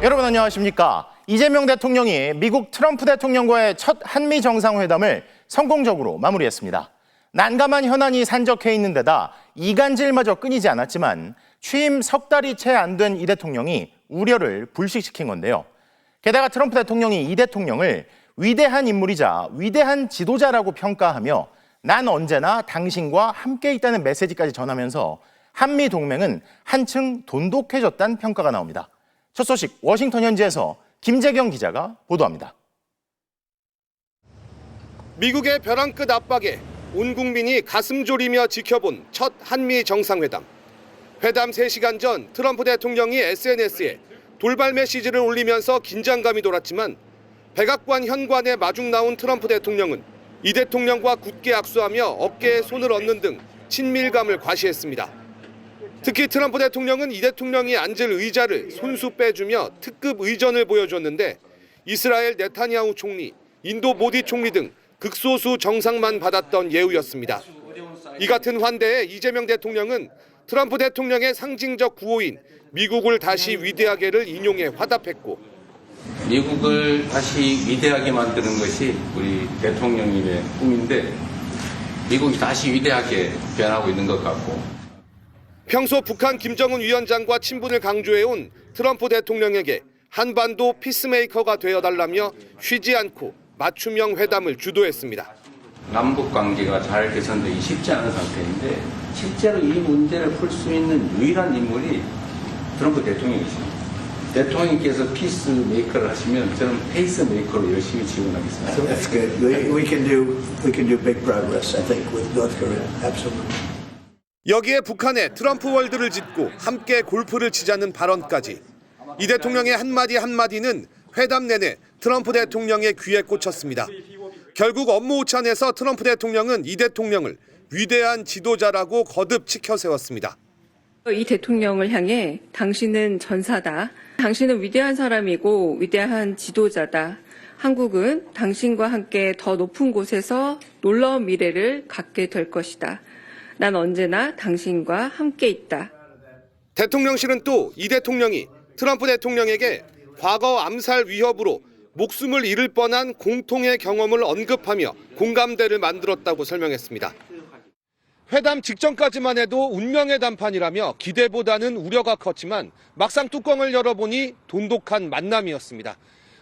여러분 안녕하십니까? 이재명 대통령이 미국 트럼프 대통령과의 첫 한미 정상회담을 성공적으로 마무리했습니다. 난감한 현안이 산적해 있는 데다 이간질마저 끊이지 않았지만 취임 석 달이 채 안 된 이 대통령이 우려를 불식시킨 건데요. 게다가 트럼프 대통령이 이 대통령을 위대한 인물이자 위대한 지도자라고 평가하며 난 언제나 당신과 함께 있다는 메시지까지 전하면서 한미 동맹은 한층 돈독해졌다는 평가가 나옵니다. 첫 소식 워싱턴 현지에서 김재경 기자가 보도합니다. 미국의 벼랑 끝 압박에 온 국민이 가슴 졸이며 지켜본 첫 한미 정상회담. 회담 3시간 전 트럼프 대통령이 SNS에 돌발 메시지를 올리면서 긴장감이 돌았지만 백악관 현관에 마중 나온 트럼프 대통령은 이 대통령과 굳게 악수하며 어깨에 손을 얹는 등 친밀감을 과시했습니다. 특히 트럼프 대통령은 이 대통령이 앉을 의자를 손수 빼주며 특급 의전을 보여줬는데 이스라엘 네타냐후 총리, 인도 모디 총리 등 극소수 정상만 받았던 예우였습니다. 이 같은 환대에 이재명 대통령은 트럼프 대통령의 상징적 구호인 미국을 다시 위대하게를 인용해 화답했고 미국을 다시 위대하게 만드는 것이 우리 대통령님의 꿈인데 미국이 다시 위대하게 변하고 있는 것 같고 평소 북한 김정은 위원장과 친분을 강조해온 트럼프 대통령에게 한반도 피스메이커가 되어달라며 쉬지 않고 맞춤형 회담을 주도했습니다. 남북 관계가 잘 개선되기 쉽지 않은 상태인데 실제로 이 문제를 풀 수 있는 유일한 인물이 트럼프 대통령이십니다. 대통령께서 피스메이커를 하시면 저는 페이스메이커로 열심히 지원하겠습니다. So that's good. We can do big progress, I think, with North Korea. Absolutely. 여기에 북한의 트럼프 월드를 짓고 함께 골프를 치자는 발언까지 이 대통령의 한마디 한마디는 회담 내내 트럼프 대통령의 귀에 꽂혔습니다. 결국 업무 오찬에서 트럼프 대통령은 이 대통령을 위대한 지도자라고 거듭 치켜 세웠습니다. 이 대통령을 향해 당신은 전사다. 당신은 위대한 사람이고 위대한 지도자다. 한국은 당신과 함께 더 높은 곳에서 놀라운 미래를 갖게 될 것이다. 난 언제나 당신과 함께 있다. 대통령실은 또 이 대통령이 트럼프 대통령에게 과거 암살 위협으로 목숨을 잃을 뻔한 공통의 경험을 언급하며 공감대를 만들었다고 설명했습니다. 회담 직전까지만 해도 운명의 담판이라며 기대보다는 우려가 컸지만 막상 뚜껑을 열어보니 돈독한 만남이었습니다.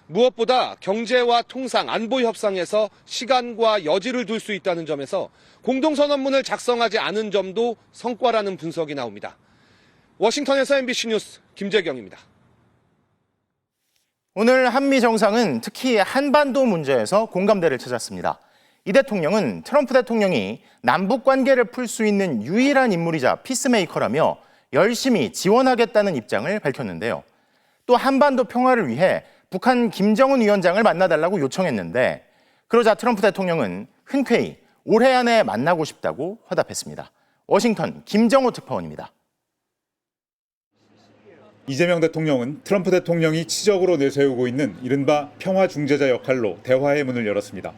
무엇보다 경제와 통상, 안보 협상에서 시간과 여지를 둘 수 있다는 점에서 공동선언문을 작성하지 않은 점도 성과라는 분석이 나옵니다. 워싱턴에서 MBC 뉴스 김재경입니다. 오늘 한미 정상은 특히 한반도 문제에서 공감대를 찾았습니다. 이 대통령은 트럼프 대통령이 남북 관계를 풀 수 있는 유일한 인물이자 피스메이커라며 열심히 지원하겠다는 입장을 밝혔는데요. 또 한반도 평화를 위해 북한 김정은 위원장을 만나달라고 요청했는데 그러자 트럼프 대통령은 흔쾌히 올해 안에 만나고 싶다고 화답했습니다. 워싱턴 김정호 특파원입니다. 이재명 대통령은 트럼프 대통령이 치적으로 내세우고 있는 이른바 평화 중재자 역할로 대화의 문을 열었습니다.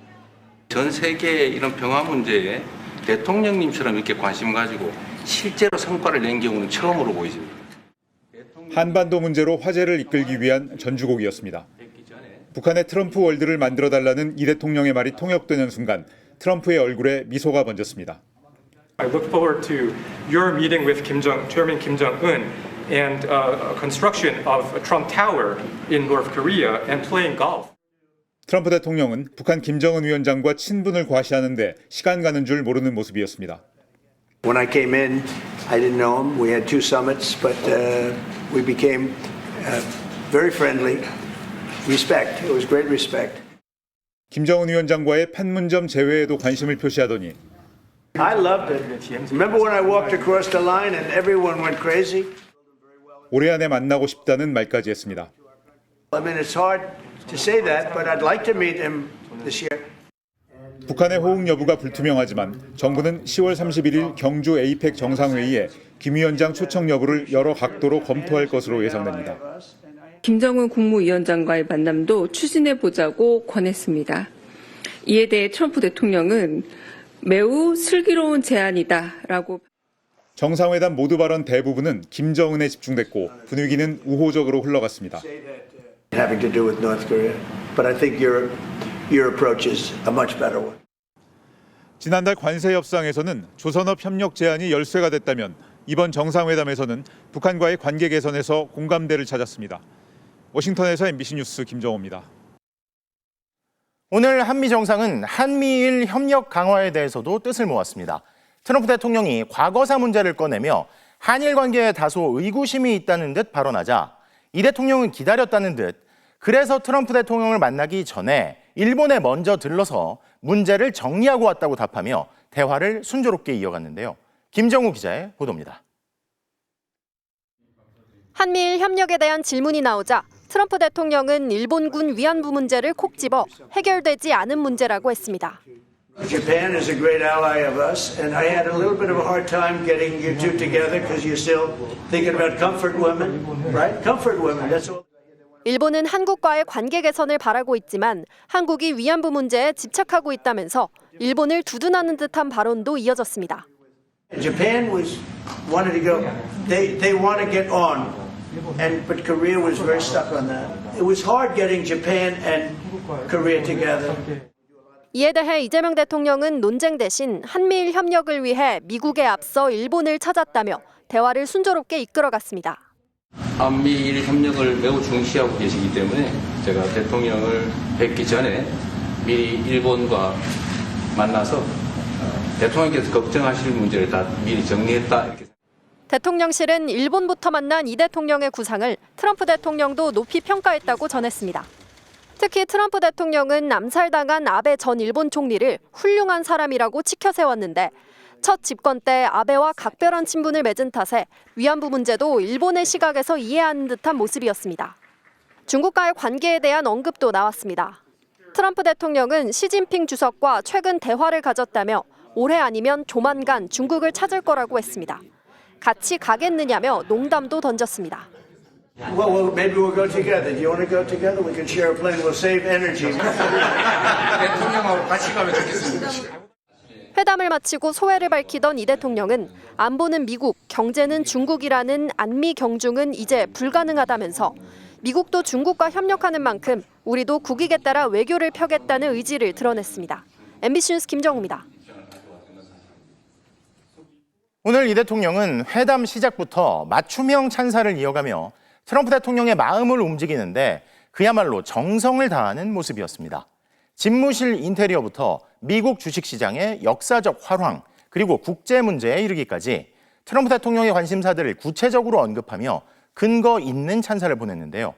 전 세계의 이런 평화 문제에 대통령님처럼 이렇게 관심 가지고 실제로 성과를 낸 경우는 처음으로 보이십니다. 한반도 문제로 화제를 이끌기 위한 전주곡이었습니다. 북한의 트럼프 월드를 만들어달라는 이 대통령의 말이 통역되는 순간 트럼프의 얼굴에 미소가 번졌습니다. I look forward to your meeting with Chairman Kim Jong-un and construction of a Trump Tower in North Korea and playing golf. 트럼프 대통령은 북한 김정은 위원장과 친분을 과시하는 데 시간 가는 줄 모르는 모습이었습니다. When I came in, I didn't know him. We had 2 summits, but we became very friendly. Respect. It was great respect. 김정은 위원장과의 판문점 재회에도 관심을 표시하더니 I loved it. Remember when I walked across the line and everyone went crazy? 올해 안에 만나고 싶다는 말까지 했습니다. I mean, it's hard to say that, but I'd like to meet him this year. 북한의 호응 여부가 불투명하지만 정부는 10월 31일 경주 에이펙 정상회의에 김 위원장 초청 여부를 여러 각도로 검토할 것으로 예상됩니다. 김정은 국무위원장과의 만남도 추진해보자고 권했습니다. 이에 대해 트럼프 대통령은 매우 슬기로운 제안이다라고 정상회담 모두 발언 대부분은 김정은에 집중됐고 분위기는 우호적으로 흘러갔습니다. Having to do with North Korea, but I think your approach is a much better one. 지난달 관세 협상에서는 조선업 협력 제안이 열쇠가 됐다면 이번 정상회담에서는 북한과의 관계 개선에서 공감대를 찾았습니다. 워싱턴에서 MBC 뉴스 김정호입니다. 오늘 한미 정상은 한미일 협력 강화에 대해서도 뜻을 모았습니다. 트럼프 대통령이 과거사 문제를 꺼내며 한일 관계에 다소 의구심이 있다는 듯 발언하자 이 대통령은 기다렸다는 듯 그래서 트럼프 대통령을 만나기 전에 일본에 먼저 들러서 문제를 정리하고 왔다고 답하며 대화를 순조롭게 이어갔는데요. 김정우 기자의 보도입니다. 한미일 협력에 대한 질문이 나오자 트럼프 대통령은 일본군 위안부 문제를 콕 집어 해결되지 않은 문제라고 했습니다. Japan is a great ally of us, and I had a little bit of a hard time getting you two together because you're still thinking about comfort women, right? Comfort women, that's all. 일본은 한국과의 관계 개선을 바라고 있지만 한국이 위안부 문제에 집착하고 있다면서 일본을 두둔하는 듯한 발언도 이어졌습니다. Japan wanted to go. They want to get on, but Korea was very stuck on that. It was hard getting Japan and Korea together. 이에 대해 이재명 대통령은 논쟁 대신 한미일 협력을 위해 미국에 앞서 일본을 찾았다며 대화를 순조롭게 이끌어갔습니다. 한미일 협력을 매우 중시하고 계시기 때문에 제가 대통령을 뵙기 전에 미리 일본과 만나서 대통령께서 걱정하실 문제를 다 미리 정리했다. 이렇게. 대통령실은 일본부터 만난 이 대통령의 구상을 트럼프 대통령도 높이 평가했다고 전했습니다. 특히 트럼프 대통령은 암살당한 아베 전 일본 총리를 훌륭한 사람이라고 치켜세웠는데 첫 집권 때 아베와 각별한 친분을 맺은 탓에 위안부 문제도 일본의 시각에서 이해하는 듯한 모습이었습니다. 중국과의 관계에 대한 언급도 나왔습니다. 트럼프 대통령은 시진핑 주석과 최근 대화를 가졌다며 올해 아니면 조만간 중국을 찾을 거라고 했습니다. 같이 가겠느냐며 농담도 던졌습니다. Well, maybe we'll go together. Do you want to go together? We can share a plane. We'll save energy. 대통령하고 같이 가면 좋겠습니다. 회담을 마치고 소회를 밝히던 이 대통령은 안보는 미국, 경제는 중국이라는 안미 경중은 이제 불가능하다면서 미국도 중국과 협력하는 만큼 우리도 국익에 따라 외교를 펴겠다는 의지를 드러냈습니다. MBC 뉴스 김정우입니다. 오늘 이 대통령은 회담 시작부터 맞춤형 찬사를 이어가며 트럼프 대통령의 마음을 움직이는데 그야말로 정성을 다하는 모습이었습니다. 집무실 인테리어부터 미국 주식시장의 역사적 활황, 그리고 국제 문제에 이르기까지 트럼프 대통령의 관심사들을 구체적으로 언급하며 근거 있는 찬사를 보냈는데요.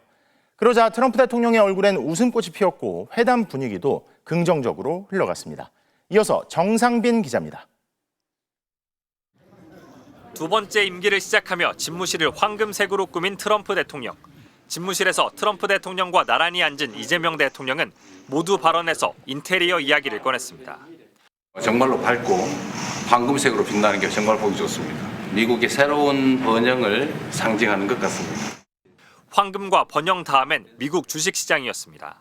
그러자 트럼프 대통령의 얼굴엔 웃음꽃이 피었고 회담 분위기도 긍정적으로 흘러갔습니다. 이어서 정상빈 기자입니다. 두 번째 임기를 시작하며 집무실을 황금색으로 꾸민 트럼프 대통령. 집무실에서 트럼프 대통령과 나란히 앉은 이재명 대통령은 모두 발언에서 인테리어 이야기를 꺼냈습니다. 정말로 밝고 황금색으로 빛나는 게 정말 보기 좋습니다. 미국의 새로운 번영을 상징하는 것 같습니다. 황금과 번영 다음엔 미국 주식시장이었습니다.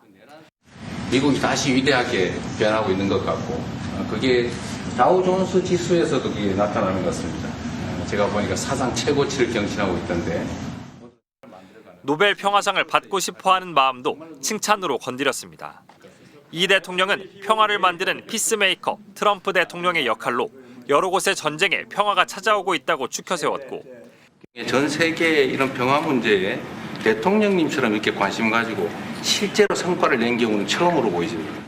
미국이 다시 위대하게 변하고 있는 것 같고 그게 다우존스 지수에서도 그게 나타나는 것 같습니다. 제가 보니까 사상 최고치를 경신하고 있던데. 노벨 평화상을 받고 싶어하는 마음도 칭찬으로 건드렸습니다. 이 대통령은 평화를 만드는 피스메이커 트럼프 대통령의 역할로 여러 곳의 전쟁에 평화가 찾아오고 있다고 추켜세웠고 전 세계의 이런 평화 문제에 대통령님처럼 이렇게 관심 가지고 실제로 성과를 낸 경우는 처음으로 보이십니다.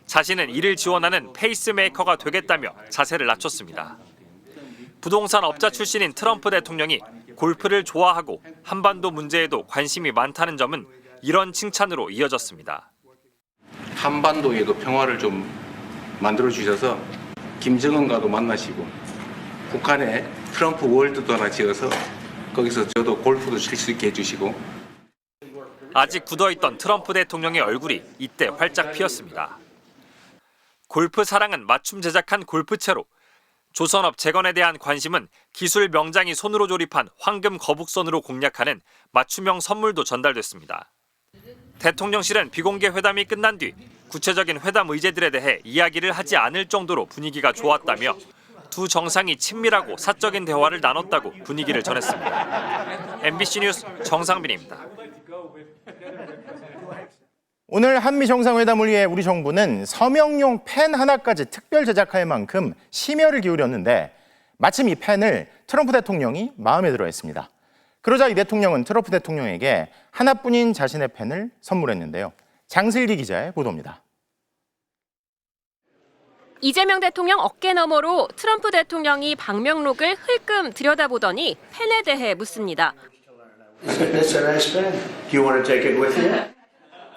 자신은 이를 지원하는 페이스메이커가 되겠다며 자세를 낮췄습니다. 부동산 업자 출신인 트럼프 대통령이 골프를 좋아하고 한반도 문제에도 관심이 많다는 점은 이런 칭찬으로 이어졌습니다. 한반도에도 평화를 좀 만들어 주셔서 김정은과도 만나시고 북한에 트럼프 월드도 하나 지어서 거기서 저도 골프도 칠 수 있게 해주시고. 아직 굳어있던 트럼프 대통령의 얼굴이 이때 활짝 피었습니다. 골프 사랑은 맞춤 제작한 골프채로 조선업 재건에 대한 관심은 기술 명장이 손으로 조립한 황금 거북선으로 공략하는 맞춤형 선물도 전달됐습니다. 대통령실은 비공개 회담이 끝난 뒤 구체적인 회담 의제들에 대해 이야기를 하지 않을 정도로 분위기가 좋았다며 두 정상이 친밀하고 사적인 대화를 나눴다고 분위기를 전했습니다. MBC 뉴스 정상빈입니다. 오늘 한미 정상회담을 위해 우리 정부는 서명용 펜 하나까지 특별 제작할 만큼 심혈을 기울였는데 마침 이 펜을 트럼프 대통령이 마음에 들어 했습니다. 그러자 이 대통령은 트럼프 대통령에게 하나뿐인 자신의 펜을 선물했는데요. 장슬기 기자의 보도입니다. 이재명 대통령 어깨너머로 트럼프 대통령이 방명록을 흘끔 들여다보더니 펜에 대해 묻습니다. It's a nice pen. Do you want to take it with you?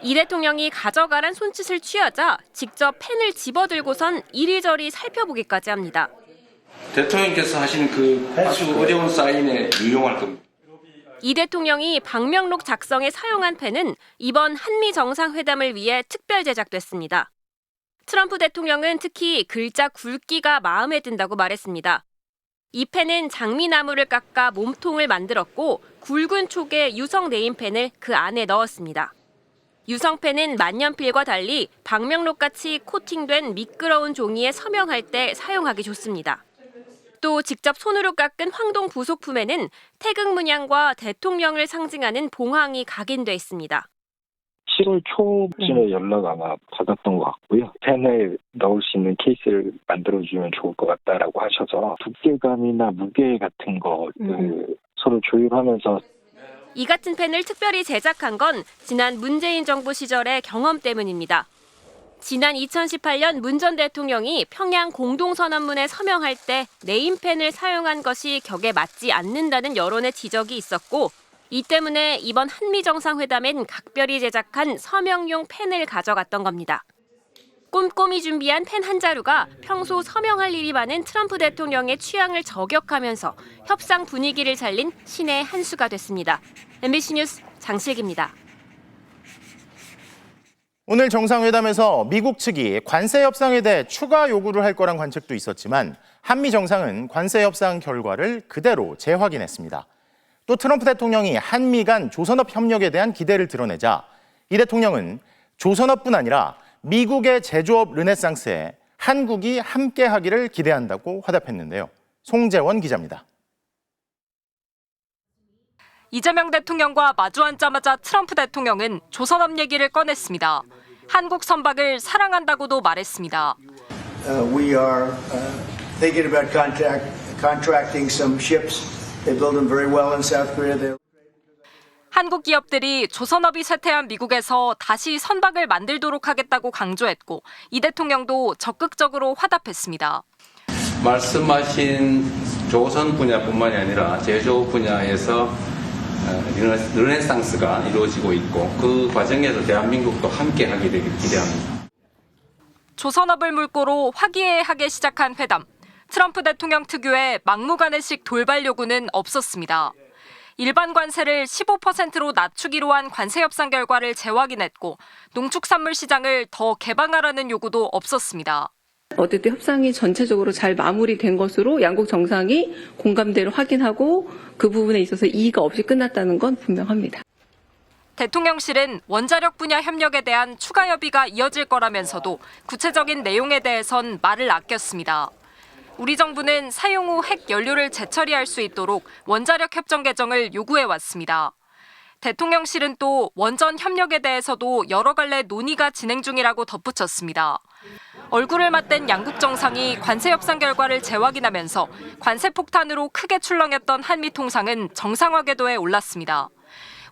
이 대통령이 가져가란 손짓을 취하자 직접 펜을 집어들고선 이리저리 살펴보기까지 합니다. 대통령께서 하신 그 아주 어려운 사인에 유용할 겁니다. 이 대통령이 방명록 작성에 사용한 펜은 이번 한미 정상회담을 위해 특별 제작됐습니다. 트럼프 대통령은 특히 글자 굵기가 마음에 든다고 말했습니다. 이 펜은 장미나무를 깎아 몸통을 만들었고 굵은 촉의 유성 네임펜을 그 안에 넣었습니다. 유성펜은 만년필과 달리 방명록같이 코팅된 미끄러운 종이에 서명할 때 사용하기 좋습니다. 또 직접 손으로 깎은 황동 부속품에는 태극 문양과 대통령을 상징하는 봉황이 각인돼 있습니다. 7월 초쯤에 연락 아마 받았던 것 같고요. 펜을 넣을 수 있는 케이스를 만들어주면 좋을 것 같다라고 하셔서 두께감이나 무게 같은 거 서로 조율하면서 이 같은 펜을 특별히 제작한 건 지난 문재인 정부 시절의 경험 때문입니다. 지난 2018년 문 전 대통령이 평양 공동선언문에 서명할 때 네임펜을 사용한 것이 격에 맞지 않는다는 여론의 지적이 있었고 이 때문에 이번 한미 정상회담엔 각별히 제작한 서명용 펜을 가져갔던 겁니다. 꼼꼼히 준비한 펜 한 자루가 평소 서명할 일이 많은 트럼프 대통령의 취향을 저격하면서 협상 분위기를 살린 신의 한 수가 됐습니다. MBC 뉴스 장슬기입니다. 오늘 정상회담에서 미국 측이 관세 협상에 대해 추가 요구를 할 거란 관측도 있었지만 한미 정상은 관세 협상 결과를 그대로 재확인했습니다. 또 트럼프 대통령이 한미 간 조선업 협력에 대한 기대를 드러내자 이 대통령은 조선업뿐 아니라 미국의 제조업 르네상스에 한국이 함께하기를 기대한다고 화답했는데요. 송재원 기자입니다. 이재명 대통령과 마주 앉자마자 트럼프 대통령은 조선업 얘기를 꺼냈습니다. 한국 선박을 사랑한다고도 말했습니다. We are thinking about contracting some ships. They build them very well in South Korea. 한국 기업들이 조선업이 쇠퇴한 미국에서 다시 선박을 만들도록 하겠다고 강조했고 이 대통령도 적극적으로 화답했습니다. 말씀하신 조선 분야뿐만이 아니라 제조업 분야에서 르네상스가 이루어지고 있고 그 과정에서 대한민국도 함께하게 되길 기대합니다. 조선업을 물꼬로 화기애애하게 시작한 회담. 트럼프 대통령 특유의 막무가내식 돌발 요구는 없었습니다. 일반 관세를 15%로 낮추기로 한 관세 협상 결과를 재확인했고 농축산물 시장을 더 개방하라는 요구도 없었습니다. 어쨌든 협상이 전체적으로 잘 마무리된 것으로 양국 정상이 공감대를 확인하고 그 부분에 있어서 이의가 없이 끝났다는 건 분명합니다. 대통령실은 원자력 분야 협력에 대한 추가 협의가 이어질 거라면서도 구체적인 내용에 대해선 말을 아꼈습니다. 우리 정부는 사용 후 핵 연료를 재처리할 수 있도록 원자력 협정 개정을 요구해왔습니다. 대통령실은 또 원전 협력에 대해서도 여러 갈래 논의가 진행 중이라고 덧붙였습니다. 얼굴을 맞댄 양국 정상이 관세 협상 결과를 재확인하면서 관세 폭탄으로 크게 출렁였던 한미 통상은 정상화 궤도에 올랐습니다.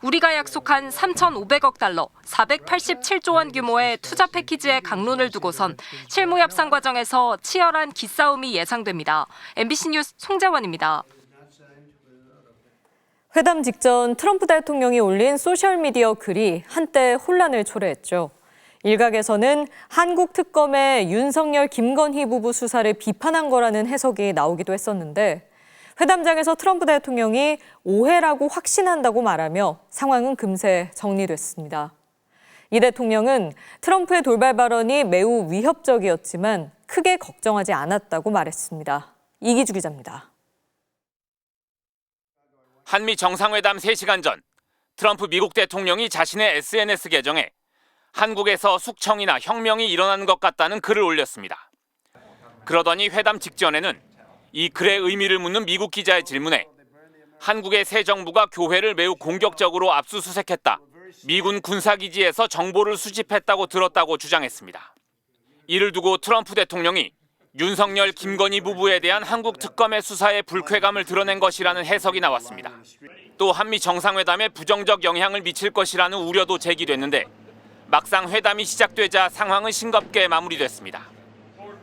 우리가 약속한 3,500억 달러, 487조 원 규모의 투자 패키지의 강론을 두고선 실무 협상 과정에서 치열한 기싸움이 예상됩니다. MBC 뉴스 송재원입니다. 회담 직전 트럼프 대통령이 올린 소셜미디어 글이 한때 혼란을 초래했죠. 일각에서는 한국 특검의 윤석열, 김건희 부부 수사를 비판한 거라는 해석이 나오기도 했었는데 회담장에서 트럼프 대통령이 오해라고 확신한다고 말하며 상황은 금세 정리됐습니다. 이 대통령은 트럼프의 돌발 발언이 매우 위협적이었지만 크게 걱정하지 않았다고 말했습니다. 이기주 기자입니다. 한미 정상회담 3시간 전 트럼프 미국 대통령이 자신의 SNS 계정에 한국에서 숙청이나 혁명이 일어나는 것 같다는 글을 올렸습니다. 그러더니 회담 직전에는 이 글의 의미를 묻는 미국 기자의 질문에 한국의 새 정부가 교회를 매우 공격적으로 압수수색했다. 미군 군사기지에서 정보를 수집했다고 들었다고 주장했습니다. 이를 두고 트럼프 대통령이 윤석열, 김건희 부부에 대한 한국 특검의 수사에 불쾌감을 드러낸 것이라는 해석이 나왔습니다. 또 한미 정상회담에 부정적 영향을 미칠 것이라는 우려도 제기됐는데 막상 회담이 시작되자 상황은 싱겁게 마무리됐습니다.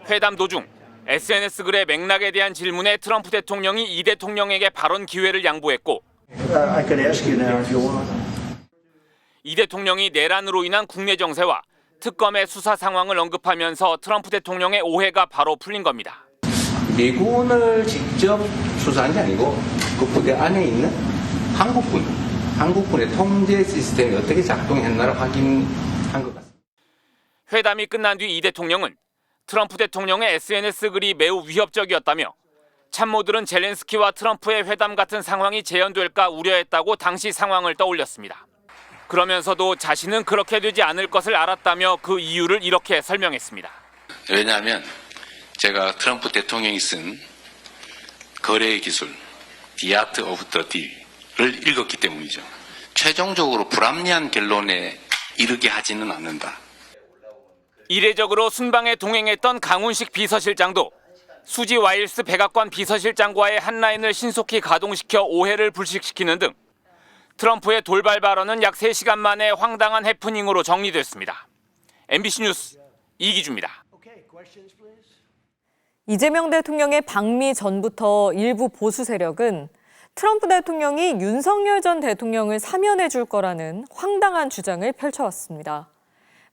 회담 도중 SNS 글의 맥락에 대한 질문에 트럼프 대통령이 이 대통령에게 발언 기회를 양보했고 I could ask you now if you want. 이 대통령이 내란으로 인한 국내 정세와 특검의 수사 상황을 언급하면서 트럼프 대통령의 오해가 바로 풀린 겁니다. 미군을 직접 수사한 게 아니고 그 부대 안에 있는 한국군의 통제 시스템이 어떻게 작동했나를 확인한 것 같습니다. 회담이 끝난 뒤 이 대통령은 트럼프 대통령의 SNS 글이 매우 위협적이었다며 참모들은 젤렌스키와 트럼프의 회담 같은 상황이 재현될까 우려했다고 당시 상황을 떠올렸습니다. 그러면서도 자신은 그렇게 되지 않을 것을 알았다며 그 이유를 이렇게 설명했습니다. 왜냐하면 제가 트럼프 대통령이 쓴 거래의 기술, The Art of the Deal을 읽었기 때문이죠. 최종적으로 불합리한 결론에 이르게 하지는 않는다. 이례적으로 순방에 동행했던 강훈식 비서실장도 수지 와일스 백악관 비서실장과의 한라인을 신속히 가동시켜 오해를 불식시키는 등 트럼프의 돌발 발언은 약 3시간 만에 황당한 해프닝으로 정리됐습니다. MBC 뉴스 이기주입니다. 이재명 대통령의 방미 전부터 일부 보수 세력은 트럼프 대통령이 윤석열 전 대통령을 사면해 줄 거라는 황당한 주장을 펼쳐왔습니다.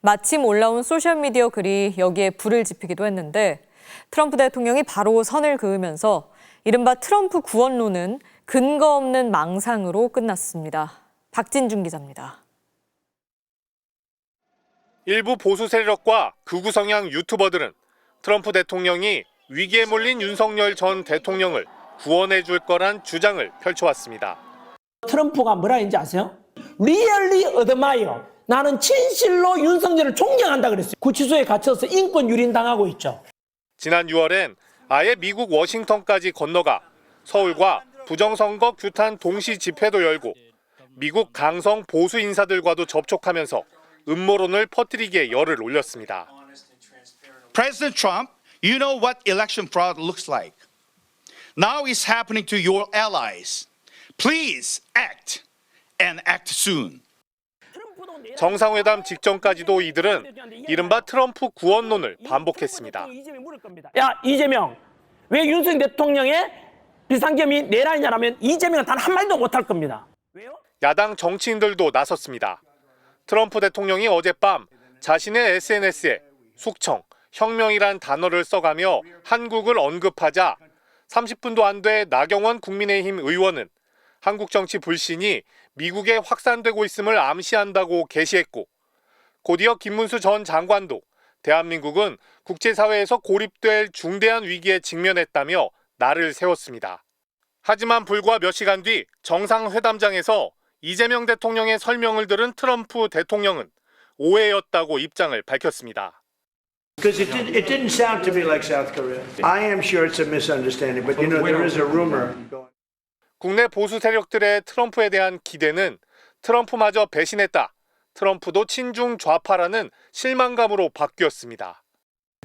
마침 올라온 소셜미디어 글이 여기에 불을 지피기도 했는데 트럼프 대통령이 바로 선을 그으면서 이른바 트럼프 구원론은 근거 없는 망상으로 끝났습니다. 박진중 기자입니다. 일부 보수 세력과 극우 성향 유튜버들은 트럼프 대통령이 위기에 몰린 윤석열 전 대통령을 구원해 줄 거란 주장을 펼쳐왔습니다. 트럼프가 뭐라 했는지 아세요? Really admire. 나는 진실로 윤석열을 존경한다 그랬어요. 구치소에 갇혀서 인권 유린당하고 있죠. 지난 6월엔 아예 미국 워싱턴까지 건너가 서울과 부정선거 규탄 동시 집회도 열고 미국 강성 보수 인사들과도 접촉하면서 음모론을 퍼뜨리기에 열을 올렸습니다. President Trump, you know what election fraud looks like. Now it's happening to your allies. Please act and act soon. 정상회담 직전까지도 이들은 이른바 트럼프 구원론을 반복했습니다. 야, 이재명, 왜 윤석열 대통령의 비상겸이 내란이냐라면 이재명은 단 한마디도 못할 겁니다. 왜요? 야당 정치인들도 나섰습니다. 트럼프 대통령이 어젯밤 자신의 SNS에 숙청, 혁명이란 단어를 써가며 한국을 언급하자 30분도 안 돼 나경원 국민의힘 의원은 한국 정치 불신이 미국에 확산되고 있음을 암시한다고 게시했고 곧이어 김문수 전 장관도 대한민국은 국제사회에서 고립될 중대한 위기에 직면했다며 날을 세웠습니다. 하지만 불과 몇 시간 뒤 정상회담장에서 이재명 대통령의 설명을 들은 트럼프 대통령은 오해였다고 입장을 밝혔습니다. Because it didn't sound to me like South Korea. I am sure it's a misunderstanding, but you know there is a rumor. 국내 보수 세력들의 트럼프에 대한 기대는 트럼프마저 배신했다. 트럼프도 친중 좌파라는 실망감으로 바뀌었습니다.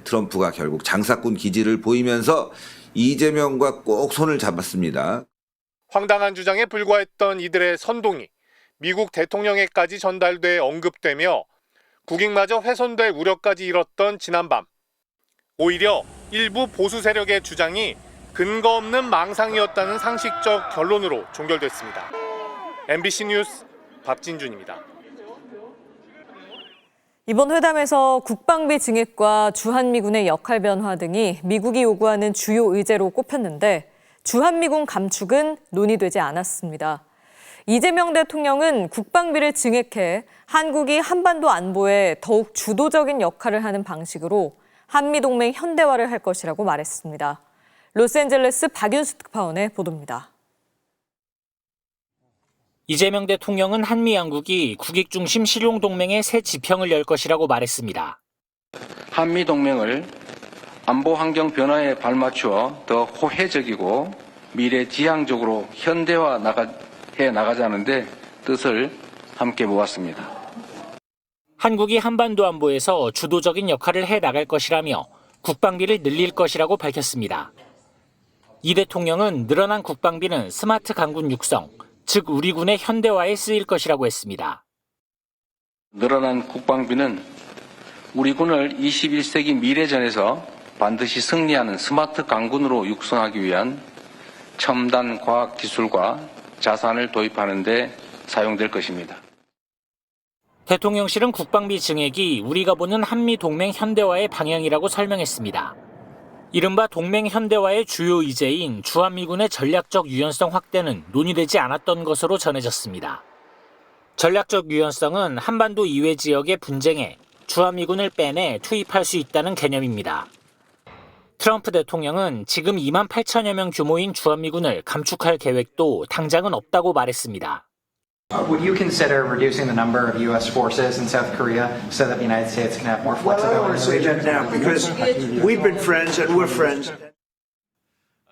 트럼프가 결국 장사꾼 기질을 보이면서 이재명과 꼭 손을 잡았습니다. 황당한 주장에 불과했던 이들의 선동이 미국 대통령에까지 전달돼 언급되며 국익마저 훼손될 우려까지 일었던 지난밤. 오히려 일부 보수 세력의 주장이 근거 없는 망상이었다는 상식적 결론으로 종결됐습니다. MBC 뉴스 박진준입니다. 이번 회담에서 국방비 증액과 주한미군의 역할 변화 등이 미국이 요구하는 주요 의제로 꼽혔는데 주한미군 감축은 논의되지 않았습니다. 이재명 대통령은 국방비를 증액해 한국이 한반도 안보에 더욱 주도적인 역할을 하는 방식으로 한미동맹 현대화를 할 것이라고 말했습니다. 로스앤젤레스 박윤수 특파원의 보도입니다. 이재명 대통령은 한미 양국이 국익 중심 실용 동맹의 새 지평을 열 것이라고 말했습니다. 한미 동맹을 안보 환경 변화에 발맞추어 더 호혜적이고 미래지향적으로 현대화해 나가자는데 뜻을 함께 모았습니다. 한국이 한반도 안보에서 주도적인 역할을 해 나갈 것이라며 국방비를 늘릴 것이라고 밝혔습니다. 이 대통령은 늘어난 국방비는 스마트 강군 육성, 즉 우리 군의 현대화에 쓰일 것이라고 했습니다. 늘어난 국방비는 우리 군을 21세기 미래전에서 반드시 승리하는 스마트 강군으로 육성하기 위한 첨단 과학 기술과 자산을 도입하는 데 사용될 것입니다. 대통령실은 국방비 증액이 우리가 보는 한미 동맹 현대화의 방향이라고 설명했습니다. 이른바 동맹 현대화의 주요 의제인 주한미군의 전략적 유연성 확대는 논의되지 않았던 것으로 전해졌습니다. 전략적 유연성은 한반도 이외 지역의 분쟁에 주한미군을 빼내 투입할 수 있다는 개념입니다. 트럼프 대통령은 지금 2만 8천여 명 규모인 주한미군을 감축할 계획도 당장은 없다고 말했습니다. Would you consider reducing the number of U.S. forces in South Korea so that the United States can have more flexibility? We've been friends and we're friends.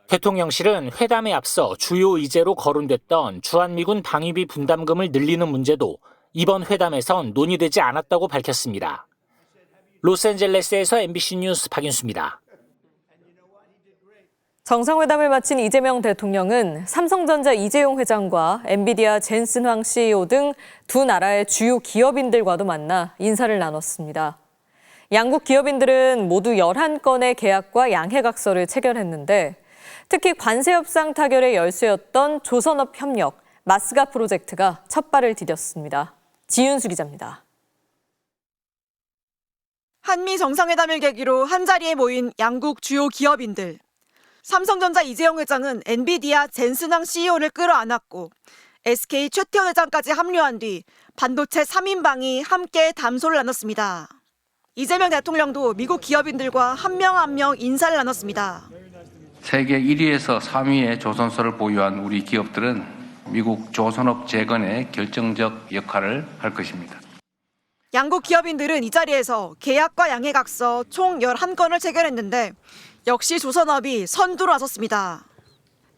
대통령실은 회담에 앞서 주요 의제로 거론됐던 주한미군 방위비 분담금을 늘리는 문제도 이번 회담에선 논의되지 않았다고 밝혔습니다. 로스앤젤레스에서 MBC 뉴스 박윤수입니다. 정상회담을 마친 이재명 대통령은 삼성전자 이재용 회장과 엔비디아 젠슨 황 CEO 등 두 나라의 주요 기업인들과도 만나 인사를 나눴습니다. 양국 기업인들은 모두 11건의 계약과 양해각서를 체결했는데 특히 관세협상 타결의 열쇠였던 조선업협력, 마스가 프로젝트가 첫 발을 디뎠습니다. 지윤수 기자입니다. 한미 정상회담을 계기로 한자리에 모인 양국 주요 기업인들. 삼성전자 이재용 회장은 엔비디아 젠슨 황 CEO를 끌어안았고 SK 최태원 회장까지 합류한 뒤 반도체 3인방이 함께 담소를 나눴습니다. 이재명 대통령도 미국 기업인들과 한 명 한 명 인사를 나눴습니다. 세계 1위에서 3위의 조선소를 보유한 우리 기업들은 미국 조선업 재건에 결정적 역할을 할 것입니다. 양국 기업인들은 이 자리에서 계약과 양해각서 총 11건을 체결했는데 역시 조선업이 선두로 나섰습니다.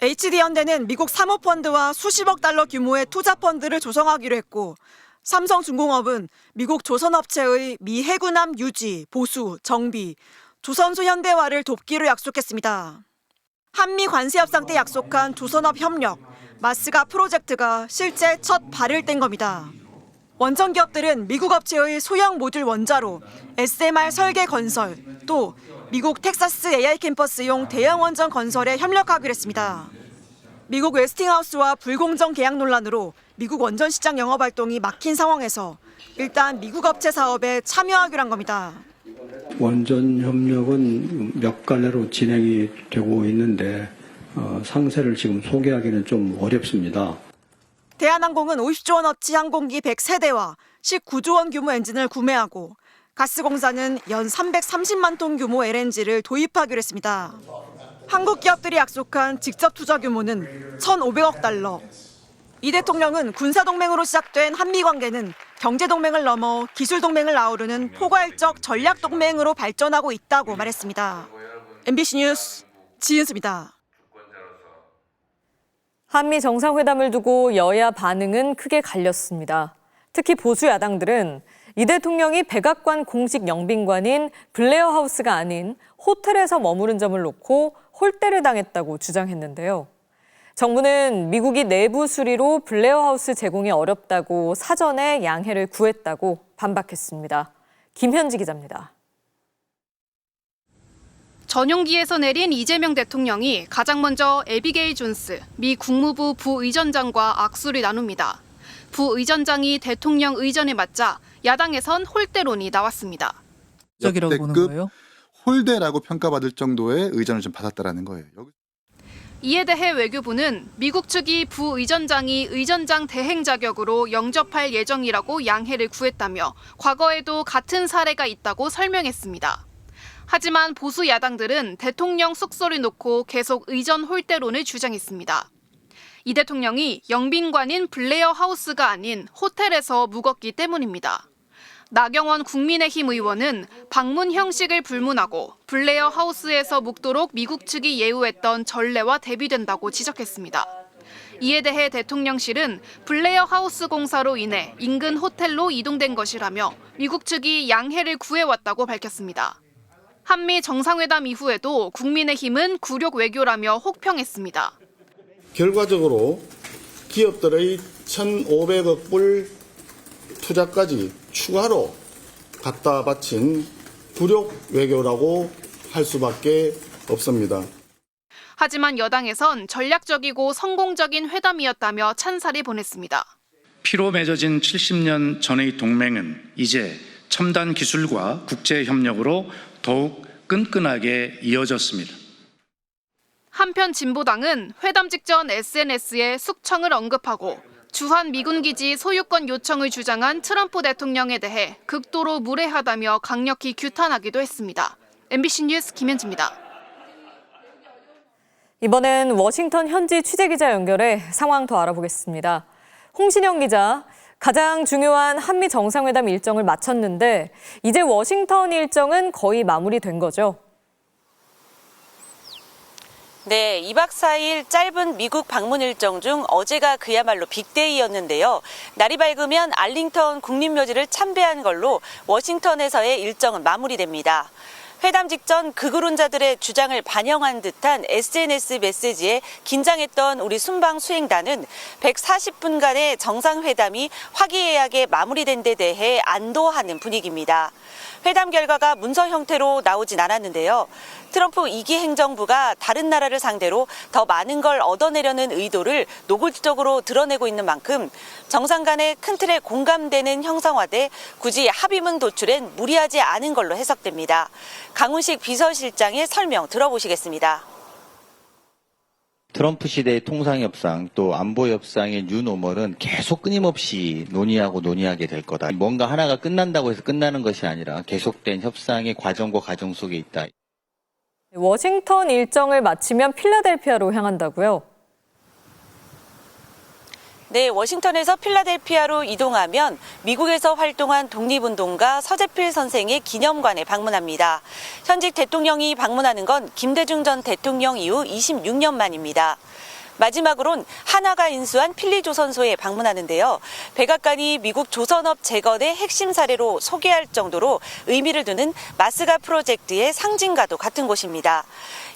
HD현대는 미국 사모펀드와 수십억 달러 규모의 투자펀드를 조성하기로 했고 삼성중공업은 미국 조선업체의 미 해군함 유지, 보수, 정비, 조선소 현대화를 돕기로 약속했습니다. 한미 관세협상 때 약속한 조선업 협력, 마스가 프로젝트가 실제 첫 발을 뗀 겁니다. 원전 기업들은 미국 업체의 소형 모듈 원자로 SMR 설계 건설, 또 미국 텍사스 AI 캠퍼스용 대형 원전 건설에 협력하기로 했습니다. 미국 웨스팅하우스와 불공정 계약 논란으로 미국 원전 시장 영업 활동이 막힌 상황에서 일단 미국 업체 사업에 참여하기로 한 겁니다. 원전 협력은 몇 갈래로 진행이 되고 있는데 상세를 지금 소개하기는 좀 어렵습니다. 대한항공은 50조 원어치 항공기 100세대와 19조 원 규모 엔진을 구매하고 가스공사는 연 330만 톤 규모 LNG를 도입하기로 했습니다. 한국 기업들이 약속한 직접 투자 규모는 1,500억 달러. 이 대통령은 군사동맹으로 시작된 한미 관계는 경제동맹을 넘어 기술동맹을 아우르는 포괄적 전략동맹으로 발전하고 있다고 말했습니다. MBC 뉴스 지은수입니다. 한미 정상회담을 두고 여야 반응은 크게 갈렸습니다. 특히 보수 야당들은 이 대통령이 백악관 공식 영빈관인 블레어 하우스가 아닌 호텔에서 머무른 점을 놓고 홀대를 당했다고 주장했는데요. 정부는 미국이 내부 수리로 블레어 하우스 제공이 어렵다고 사전에 양해를 구했다고 반박했습니다. 김현지 기자입니다. 전용기에서 내린 이재명 대통령이 가장 먼저 에비게일 존스 미 국무부 부의전장과 악수를 나눕니다. 부의전장이 대통령 의전에 맞자 야당에선 홀대론이 나왔습니다. 역대급 보는 거예요? 홀대라고 평가받을 정도의 의전을 좀 받았다라는 거예요. 이에 대해 외교부는 미국 측이 부의전장이 의전장 대행 자격으로 영접할 예정이라고 양해를 구했다며 과거에도 같은 사례가 있다고 설명했습니다. 하지만 보수 야당들은 대통령 숙소를 놓고 계속 의전 홀대론을 주장했습니다. 이 대통령이 영빈관인 블레어 하우스가 아닌 호텔에서 묵었기 때문입니다. 나경원 국민의힘 의원은 방문 형식을 불문하고 블레어 하우스에서 묵도록 미국 측이 예우했던 전례와 대비된다고 지적했습니다. 이에 대해 대통령실은 블레어 하우스 공사로 인해 인근 호텔로 이동된 것이라며 미국 측이 양해를 구해왔다고 밝혔습니다. 한미 정상회담 이후에도 국민의힘은 굴욕 외교라며 혹평했습니다. 결과적으로 기업들의 1,500억 불 투자까지 추가로 갖다 바친 굴욕 외교라고 할 수밖에 없습니다. 하지만 여당에선 전략적이고 성공적인 회담이었다며 찬사를 보냈습니다. 피로 맺어진 70년 전의 동맹은 이제 첨단 기술과 국제 협력으로 더욱 끈끈하게 이어졌습니다. 한편 진보당은 회담 직전 SNS에 숙청을 언급하고 주한 미군 기지 소유권 요청을 주장한 트럼프 대통령에 대해 극도로 무례하다며 강력히 규탄하기도 했습니다. MBC 뉴스 김현지입니다. 이번엔 워싱턴 현지 취재기자 연결해 상황 더 알아보겠습니다. 홍신영 기자, 가장 중요한 한미 정상회담 일정을 마쳤는데 이제 워싱턴 일정은 거의 마무리된 거죠? 네, 2박 4일 짧은 미국 방문 일정 중 어제가 그야말로 빅데이였는데요. 날이 밝으면 알링턴 국립묘지를 참배한 걸로 워싱턴에서의 일정은 마무리됩니다. 회담 직전 극우론자들의 주장을 반영한 듯한 SNS 메시지에 긴장했던 우리 순방 수행단은 140분간의 정상회담이 화기애애하게 마무리된 데 대해 안도하는 분위기입니다. 회담 결과가 문서 형태로 나오진 않았는데요. 트럼프 2기 행정부가 다른 나라를 상대로 더 많은 걸 얻어내려는 의도를 노골적으로 드러내고 있는 만큼 정상 간의 큰 틀에 공감되는 형성화돼 굳이 합의문 도출엔 무리하지 않은 걸로 해석됩니다. 강훈식 비서실장의 설명 들어보시겠습니다. 트럼프 시대의 통상협상 또 안보협상의 뉴노멀은 계속 끊임없이 논의하게 될 거다. 뭔가 하나가 끝난다고 해서 끝나는 것이 아니라 계속된 협상의 과정과 과정 속에 있다. 워싱턴 일정을 마치면 필라델피아로 향한다고요? 네, 워싱턴에서 필라델피아로 이동하면 미국에서 활동한 독립운동가 서재필 선생의 기념관에 방문합니다. 현직 대통령이 방문하는 건 김대중 전 대통령 이후 26년 만입니다. 마지막으론 한화가 인수한 필리조선소에 방문하는데요. 백악관이 미국 조선업 재건의 핵심 사례로 소개할 정도로 의미를 두는 마스가 프로젝트의 상징과도 같은 곳입니다.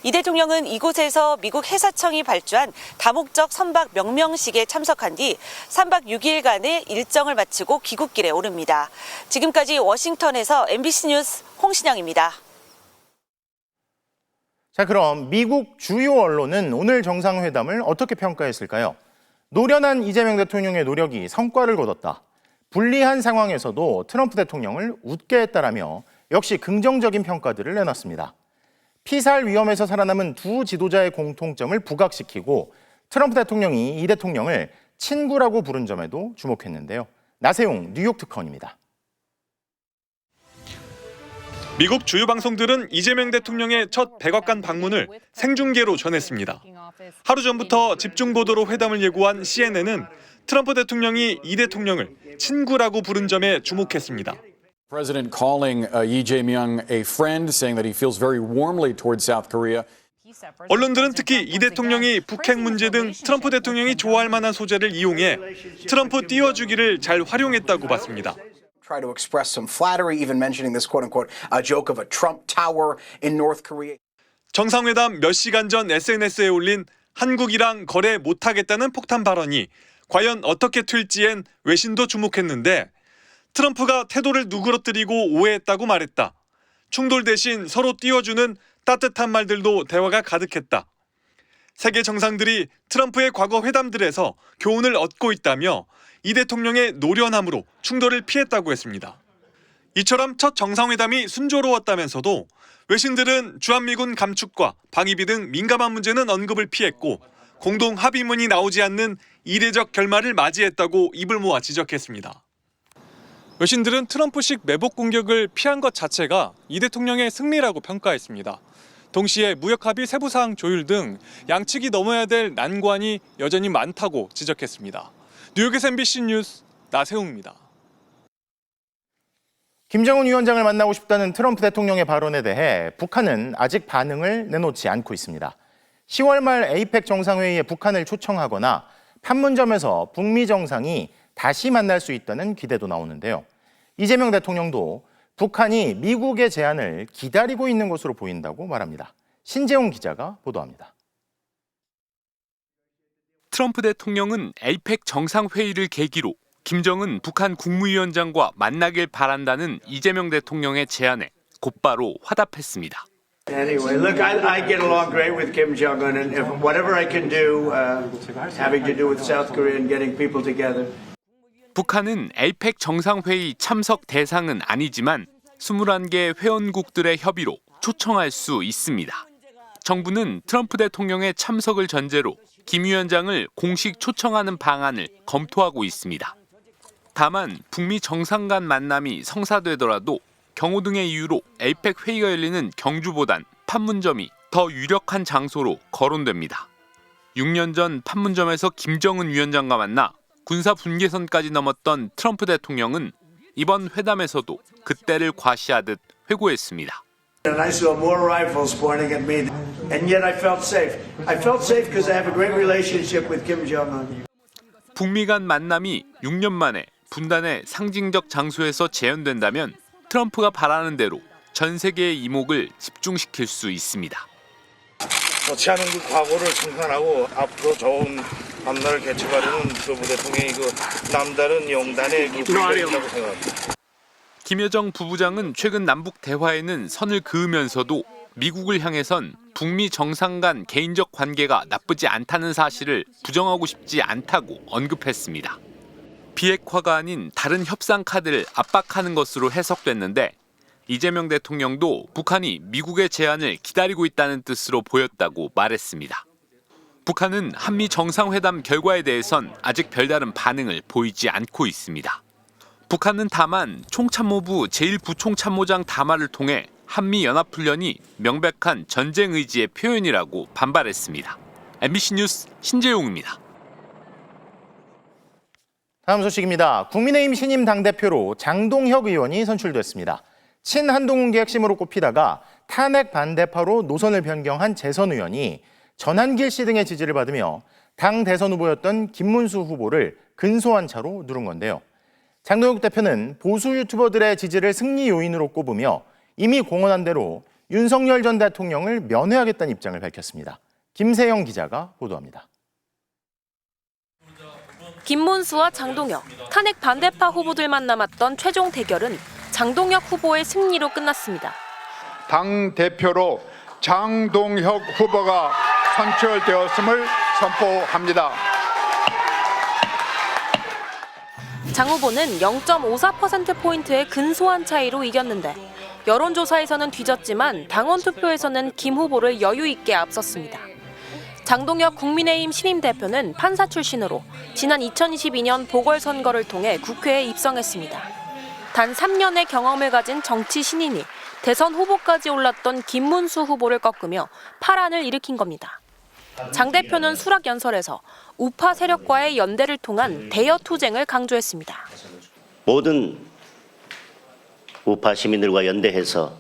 이 대통령은 이곳에서 미국 해사청이 발주한 다목적 선박 명명식에 참석한 뒤 3박 6일간의 일정을 마치고 귀국길에 오릅니다. 지금까지 워싱턴에서 MBC 뉴스 홍신영입니다. 자, 그럼 미국 주요 언론은 오늘 정상회담을 어떻게 평가했을까요? 노련한 이재명 대통령의 노력이 성과를 거뒀다. 불리한 상황에서도 트럼프 대통령을 웃게 했다라며 역시 긍정적인 평가들을 내놨습니다. 피살 위험에서 살아남은 두 지도자의 공통점을 부각시키고 트럼프 대통령이 이 대통령을 친구라고 부른 점에도 주목했는데요. 나세용 뉴욕 특파원입니다. 미국 주요 방송들은 이재명 대통령의 첫 백악관 방문을 생중계로 전했습니다. 하루 전부터 집중 보도로 회담을 예고한 CNN은 트럼프 대통령이 이 대통령을 친구라고 부른 점에 주목했습니다. President calling Lee Jae-myung a friend, saying that he feels very warmly towards South Korea. 언론들은 특히 이 대통령이 북핵 문제 등 트럼프 대통령이 좋아할 만한 소재를 이용해 트럼프 띄워주기를 잘 활용했다고 봤습니다. Try to express some flattery, even mentioning this quote-unquote a joke of a Trump Tower in North Korea. 정상회담 몇 시간 전 SNS에 올린 한국이랑 거래 못하겠다는 폭탄 발언이 과연 어떻게 튈지엔 외신도 주목했는데 트럼프가 태도를 누그러뜨리고 오해했다고 말했다. 충돌 대신 서로 띄워주는 따뜻한 말들도 대화가 가득했다. 세계 정상들이 트럼프의 과거 회담들에서 교훈을 얻고 있다며 이 대통령의 노련함으로 충돌을 피했다고 했습니다. 이처럼 첫 정상회담이 순조로웠다면서도 외신들은 주한미군 감축과 방위비 등 민감한 문제는 언급을 피했고 공동 합의문이 나오지 않는 이례적 결말을 맞이했다고 입을 모아 지적했습니다. 외신들은 트럼프식 매복 공격을 피한 것 자체가 이 대통령의 승리라고 평가했습니다. 동시에 무역 합의 세부 사항 조율 등 양측이 넘어야 될 난관이 여전히 많다고 지적했습니다. 뉴욕에서 MBC 뉴스 나세웅입니다. 김정은 위원장을 만나고 싶다는 트럼프 대통령의 발언에 대해 북한은 아직 반응을 내놓지 않고 있습니다. 10월 말 에이펙 정상회의에 북한을 초청하거나 판문점에서 북미 정상이 다시 만날 수 있다는 기대도 나오는데요. 이재명 대통령도 북한이 미국의 제안을 기다리고 있는 것으로 보인다고 말합니다. 신재용 기자가 보도합니다. 트럼프 대통령은 에이펙 정상회의를 계기로 김정은 북한 국무위원장과 만나길 바란다는 이재명 대통령의 제안에 곧바로 화답했습니다. Anyway, look, I get along great with Kim Jong-un, and if whatever I can do, having to do with South Korea and getting people together. 북한은 에이펙 정상회의 참석 대상은 아니지만 21개 회원국들의 협의로 초청할 수 있습니다. 정부는 트럼프 대통령의 참석을 전제로 김 위원장을 공식 초청하는 방안을 검토하고 있습니다. 다만 북미 정상 간 만남이 성사되더라도 경호 등의 이유로 에이펙 회의가 열리는 경주보단 판문점이 더 유력한 장소로 거론됩니다. 6년 전 판문점에서 김정은 위원장과 만나 군사 분계선까지 넘었던 트럼프 대통령은 이번 회담에서도 그때를 과시하듯 회고했습니다. And I saw more rifles pointing at me, and yet I felt safe. I felt safe because I have a great relationship with Kim Jong-un. 북미 간 만남이 6년 만에 분단의 상징적 장소에서 재현된다면 트럼프가 바라는 대로 전 세계의 이목을 집중시킬 수 있습니다. 좋지 않은 그 과거를 청산하고 앞으로 좋은 앞날을 개척하려는 트럼프 대통령이 그 남다른 용단의 그 분이 있다고 생각합니다. 김여정 부부장은 최근 남북 대화에는 선을 그으면서도 미국을 향해선 북미 정상 간 개인적 관계가 나쁘지 않다는 사실을 부정하고 싶지 않다고 언급했습니다. 비핵화가 아닌 다른 협상 카드를 압박하는 것으로 해석됐는데 이재명 대통령도 북한이 미국의 제안을 기다리고 있다는 뜻으로 보였다고 말했습니다. 북한은 한미 정상회담 결과에 대해선 아직 별다른 반응을 보이지 않고 있습니다. 북한은 다만 총참모부 제1부총참모장 담화를 통해 한미연합훈련이 명백한 전쟁 의지의 표현이라고 반발했습니다. MBC 뉴스 신재용입니다. 다음 소식입니다. 국민의힘 신임 당대표로 장동혁 의원이 선출됐습니다. 친한동훈계 핵심으로 꼽히다가 탄핵 반대파로 노선을 변경한 재선 의원이 전한길 씨 등의 지지를 받으며 당 대선 후보였던 김문수 후보를 근소한 차로 누른 건데요. 장동혁 대표는 보수 유튜버들의 지지를 승리 요인으로 꼽으며 이미 공언한 대로 윤석열 전 대통령을 면회하겠다는 입장을 밝혔습니다. 김세영 기자가 보도합니다. 김문수와 장동혁, 탄핵 반대파 후보들만 남았던 최종 대결은 장동혁 후보의 승리로 끝났습니다. 당 대표로 장동혁 후보가 선출되었음을 선포합니다. 장 후보는 0.54%포인트의 근소한 차이로 이겼는데 여론조사에서는 뒤졌지만 당원 투표에서는 김 후보를 여유 있게 앞섰습니다. 장동혁 국민의힘 신임 대표는 판사 출신으로 지난 2022년 보궐선거를 통해 국회에 입성했습니다. 단 3년의 경험을 가진 정치 신인이 대선 후보까지 올랐던 김문수 후보를 꺾으며 파란을 일으킨 겁니다. 장 대표는 수락연설에서 우파 세력과의 연대를 통한 대여 투쟁을 강조했습니다. 모든 우파 시민들과 연대해서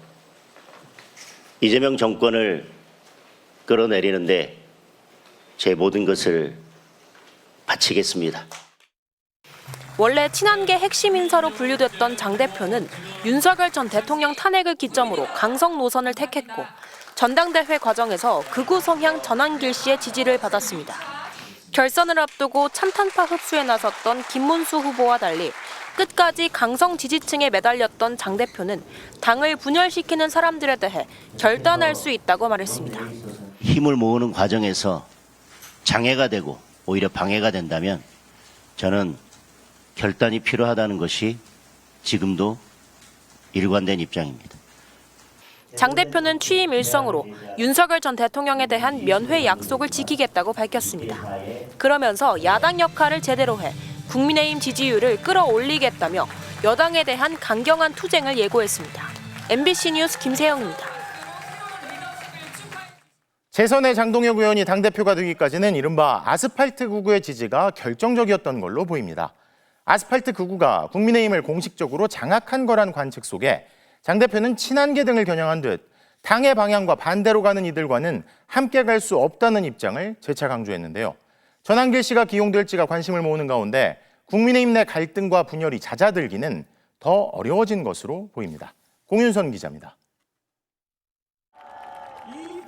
이재명 정권을 끌어내리는데 제 모든 것을 바치겠습니다. 원래 친한계 핵심 인사로 분류됐던 장 대표는 윤석열 전 대통령 탄핵을 기점으로 강성 노선을 택했고 전당대회 과정에서 극우 성향 전한길 씨의 지지를 받았습니다. 결선을 앞두고 찬탄파 흡수에 나섰던 김문수 후보와 달리 끝까지 강성 지지층에 매달렸던 장 대표는 당을 분열시키는 사람들에 대해 결단할 수 있다고 말했습니다. 힘을 모으는 과정에서 장애가 되고 오히려 방해가 된다면 저는 결단이 필요하다는 것이 지금도 일관된 입장입니다. 장 대표는 취임 일성으로 윤석열 전 대통령에 대한 면회 약속을 지키겠다고 밝혔습니다. 그러면서 야당 역할을 제대로 해 국민의힘 지지율을 끌어올리겠다며 여당에 대한 강경한 투쟁을 예고했습니다. MBC 뉴스 김세영입니다. 재선의 장동혁 의원이 당대표가 되기까지는 이른바 아스팔트 구구의 지지가 결정적이었던 걸로 보입니다. 아스팔트 극우가 국민의힘을 공식적으로 장악한 거란 관측 속에 장 대표는 친한계 등을 겨냥한 듯 당의 방향과 반대로 가는 이들과는 함께 갈 수 없다는 입장을 재차 강조했는데요. 전한길 씨가 기용될지가 관심을 모으는 가운데 국민의힘 내 갈등과 분열이 잦아들기는 더 어려워진 것으로 보입니다. 공윤선 기자입니다.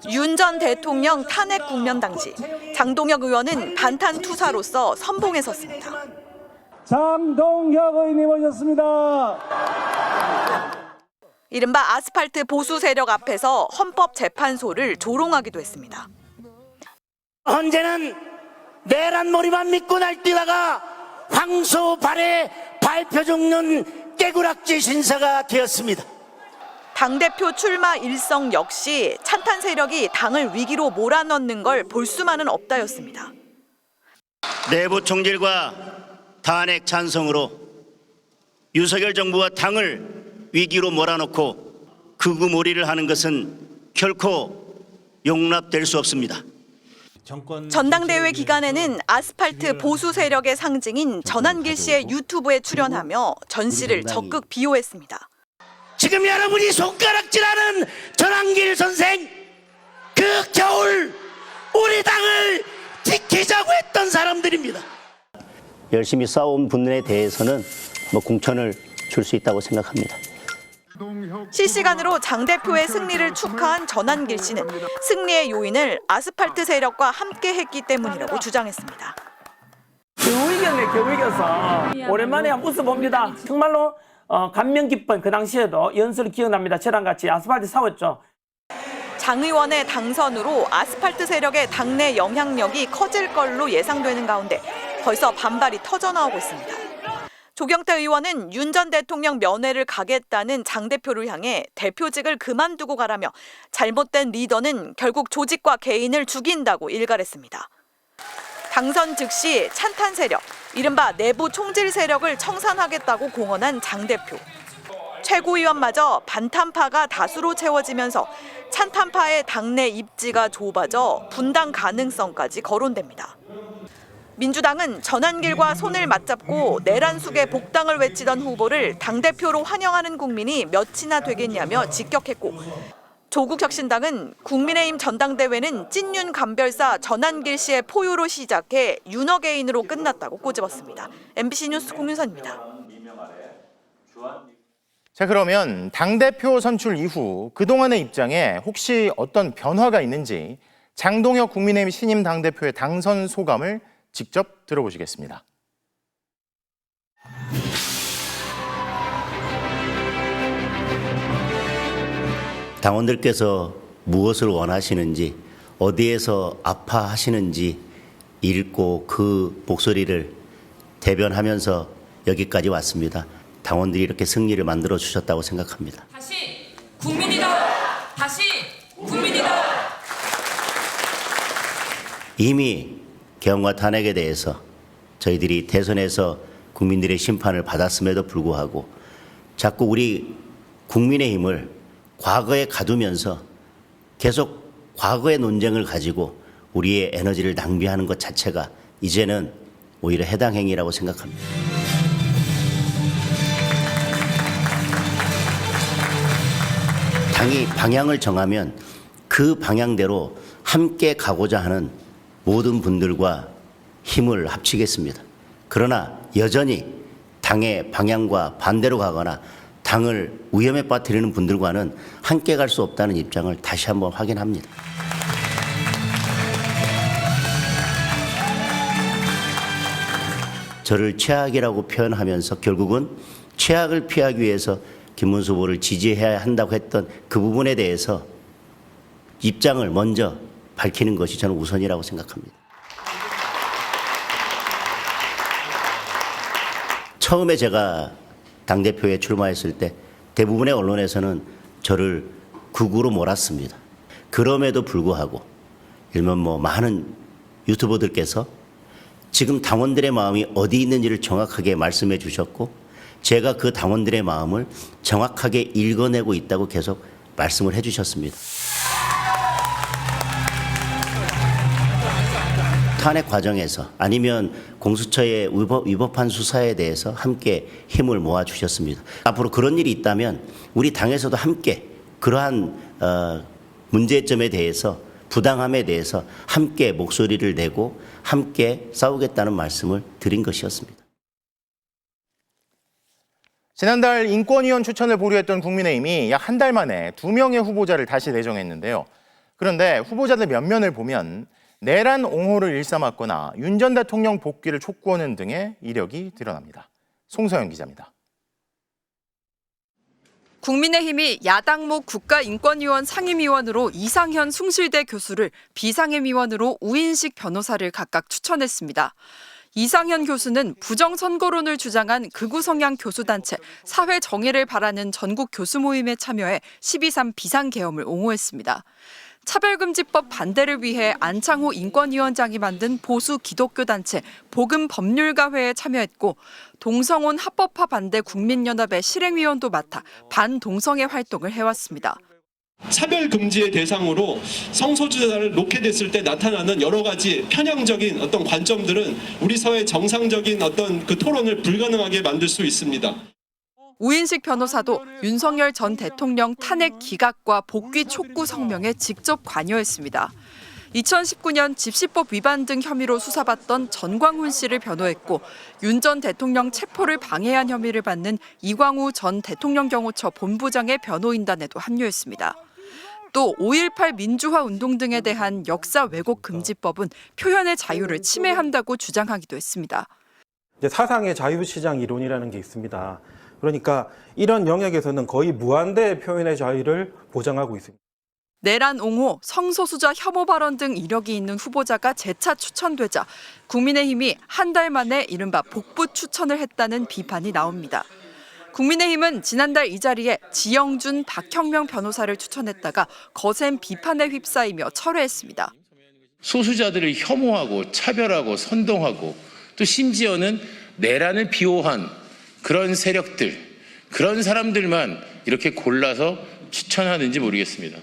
윤 전 대통령 탄핵 국면 당시 장동혁 의원은 반탄 투사로서 선봉에 섰습니다. 장동혁 의원님 오셨습니다. 이른바 아스팔트 보수 세력 앞에서 헌법재판소를 조롱하기도 했습니다. 헌재는 내란머리만 믿고 날뛰다가 황소 발에 밟혀 죽는 깨구락질 신사가 되었습니다. 당대표 출마 일성 역시 찬탄 세력이 당을 위기로 몰아넣는 걸 볼 수만은 없다였습니다. 내부 총질과 탄핵 찬성으로 윤석열 정부와 당을 위기로 몰아넣고 극우몰이를 하는 것은 결코 용납될 수 없습니다. 전당대회 기간에는 아스팔트 보수 세력의 상징인 전한길 씨의 유튜브에 출연하며 전 씨를 적극 비호했습니다. 지금 여러분이 손가락질하는 전한길 선생, 그 겨울 우리 당을 지키자고 했던 사람들입니다. 열심히 싸운 분들에 대해서는 공천을 줄 수 있다고 생각합니다. 실시간으로 장 대표의 승리를 축하한 전한길 씨는 승리의 요인을 아스팔트 세력과 함께 했기 때문이라고 주장했습니다. 겨우 이겼어. 오랜만에 한번 웃어봅니다. 정말로 감명 깊은 그 당시에도 연설이 기억납니다. 저랑 같이 아스팔트 싸웠죠. 장 의원의 당선으로 아스팔트 세력의 당내 영향력이 커질 걸로 예상되는 가운데 벌써 반발이 터져나오고 있습니다. 조경태 의원은 윤 전 대통령 면회를 가겠다는 장 대표를 향해 대표직을 그만두고 가라며 잘못된 리더는 결국 조직과 개인을 죽인다고 일갈했습니다. 당선 즉시 찬탄 세력, 이른바 내부 총질 세력을 청산하겠다고 공언한 장 대표. 최고위원마저 반탄파가 다수로 채워지면서 찬탄파의 당내 입지가 좁아져 분당 가능성까지 거론됩니다. 민주당은 전한길과 손을 맞잡고 내란 숙의 복당을 외치던 후보를 당대표로 환영하는 국민이 몇이나 되겠냐며 직격했고, 조국혁신당은 국민의힘 전당대회는 찐윤 감별사 전한길 씨의 포효로 시작해 윤어게인으로 끝났다고 꼬집었습니다. MBC 뉴스 공윤선입니다. 자, 그러면 당대표 선출 이후 그동안의 입장에 혹시 어떤 변화가 있는지 장동혁 국민의힘 신임 당대표의 당선 소감을 직접 들어보시겠습니다. 당원들께서 무엇을 원하시는지, 어디에서 아파하시는지 읽고 그 목소리를 대변하면서 여기까지 왔습니다. 당원들이 이렇게 승리를 만들어 주셨다고 생각합니다. 다시 국민이다. 다시 국민이다. 이미 개헌과 탄핵에 대해서 저희들이 대선에서 국민들의 심판을 받았음에도 불구하고 자꾸 우리 국민의힘을 과거에 가두면서 계속 과거의 논쟁을 가지고 우리의 에너지를 낭비하는 것 자체가 이제는 오히려 해당 행위라고 생각합니다. 당이 방향을 정하면 그 방향대로 함께 가고자 하는 모든 분들과 힘을 합치겠습니다. 그러나 여전히 당의 방향과 반대로 가거나 당을 위험에 빠뜨리는 분들과는 함께 갈 수 없다는 입장을 다시 한번 확인합니다. 저를 최악이라고 표현하면서 결국은 최악을 피하기 위해서 김문수 후보를 지지해야 한다고 했던 그 부분에 대해서 입장을 먼저 밝히는 것이 저는 우선이라고 생각합니다. 처음에 제가 당대표에 출마했을 때 대부분의 언론에서는 저를 극우로 몰았습니다. 그럼에도 불구하고 일면 많은 유튜버들께서 지금 당원들의 마음이 어디 있는지를 정확하게 말씀해 주셨고 제가 그 당원들의 마음을 정확하게 읽어내고 있다고 계속 말씀을 해 주셨습니다. 탄핵 과정에서 아니면 공수처의 위법한 수사에 대해서 함께 힘을 모아 주셨습니다. 앞으로 그런 일이 있다면 우리 당에서도 함께 그러한 문제점에 대해서 부당함에 대해서 함께 목소리를 내고 함께 싸우겠다는 말씀을 드린 것이었습니다. 지난달 인권위원 추천을 보류했던 국민의힘이 약 한 달 만에 2명의 후보자를 다시 내정했는데요. 그런데 후보자들 면면을 보면 내란 옹호를 일삼았거나 윤 전 대통령 복귀를 촉구하는 등의 이력이 드러납니다. 송서영 기자입니다. 국민의힘이 야당목 국가인권위원 상임위원으로 이상현 숭실대 교수를, 비상임위원으로 우인식 변호사를 각각 추천했습니다. 이상현 교수는 부정선거론을 주장한 극우 성향 교수단체 사회 정의를 바라는 전국 교수 모임에 참여해 12.3 비상계엄을 옹호했습니다. 차별금지법 반대를 위해 안창호 인권위원장이 만든 보수 기독교 단체 복음법률가회에 참여했고, 동성혼 합법화 반대 국민연합의 실행위원도 맡아 반동성애 활동을 해왔습니다. 차별 금지의 대상으로 성소수자를 놓게 됐을 때 나타나는 여러 가지 편향적인 어떤 관점들은 우리 사회의 정상적인 어떤 그 토론을 불가능하게 만들 수 있습니다. 우인식 변호사도 윤석열 전 대통령 탄핵 기각과 복귀 촉구 성명에 직접 관여했습니다. 2019년 집시법 위반 등 혐의로 수사받던 전광훈 씨를 변호했고, 윤 전 대통령 체포를 방해한 혐의를 받는 이광우 전 대통령 경호처 본부장의 변호인단에도 합류했습니다. 또 5.18 민주화 운동 등에 대한 역사 왜곡 금지법은 표현의 자유를 침해한다고 주장하기도 했습니다. 사상의 자유시장 이론이라는 게 있습니다. 그러니까 이런 영역에서는 거의 무한대 표현의 자유를 보장하고 있습니다. 내란 옹호, 성소수자 혐오 발언 등 이력이 있는 후보자가 재차 추천되자 국민의힘이 한 달 만에 이른바 복부 추천을 했다는 비판이 나옵니다. 국민의힘은 지난달 이 자리에 지영준, 박형명 변호사를 추천했다가 거센 비판에 휩싸이며 철회했습니다. 소수자들을 혐오하고 차별하고 선동하고 또 심지어는 내란을 비호한 그런 세력들, 그런 사람들만 이렇게 골라서 추천하는지 모르겠습니다.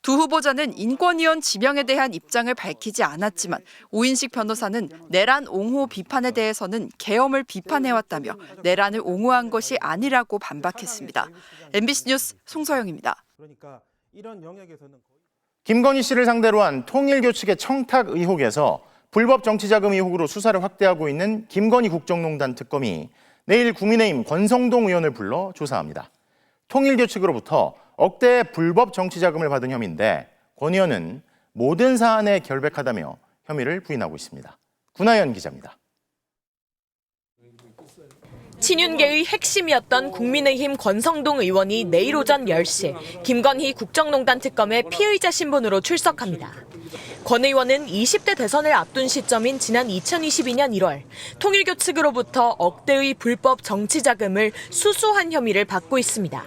두 후보자는 인권위원 지명에 대한 입장을 밝히지 않았지만, 우인식 변호사는 내란 옹호 비판에 대해서는 계엄을 비판해왔다며 내란을 옹호한 것이 아니라고 반박했습니다. MBC 뉴스 송서영입니다. 김건희 씨를 상대로 한 통일교 측의 청탁 의혹에서 불법 정치자금 의혹으로 수사를 확대하고 있는 김건희 국정농단 특검이 내일 국민의힘 권성동 의원을 불러 조사합니다. 통일교 측으로부터 억대의 불법 정치자금을 받은 혐의인데 권 의원은 모든 사안에 결백하다며 혐의를 부인하고 있습니다. 구나연 기자입니다. 친윤계의 핵심이었던 국민의힘 권성동 의원이 내일 오전 10시 김건희 국정농단 특검의 피의자 신분으로 출석합니다. 권 의원은 20대 대선을 앞둔 시점인 지난 2022년 1월 통일교 측으로부터 억대의 불법 정치자금을 수수한 혐의를 받고 있습니다.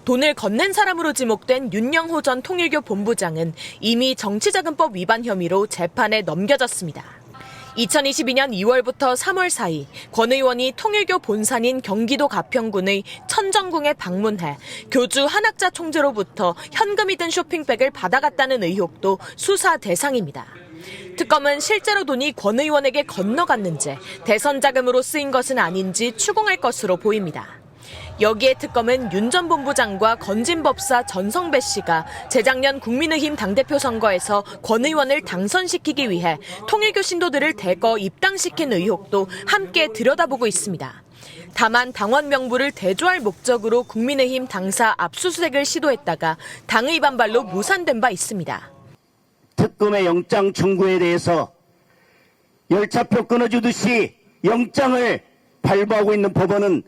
돈을 건넨 사람으로 지목된 윤영호 전 통일교 본부장은 이미 정치자금법 위반 혐의로 재판에 넘겨졌습니다. 2022년 2월부터 3월 사이 권 의원이 통일교 본산인 경기도 가평군의 천정궁에 방문해 교주 한학자 총재로부터 현금이 든 쇼핑백을 받아갔다는 의혹도 수사 대상입니다. 특검은 실제로 돈이 권 의원에게 건너갔는지 대선 자금으로 쓰인 것은 아닌지 추궁할 것으로 보입니다. 여기에 특검은 윤 전 본부장과 건진법사 전성배 씨가 재작년 국민의힘 당대표 선거에서 권 의원을 당선시키기 위해 통일교 신도들을 대거 입당시킨 의혹도 함께 들여다보고 있습니다. 다만 당원 명부를 대조할 목적으로 국민의힘 당사 압수수색을 시도했다가 당의 반발로 무산된 바 있습니다. 특검의 영장 청구에 대해서 열차표 끊어주듯이 영장을 발부하고 있는 법원은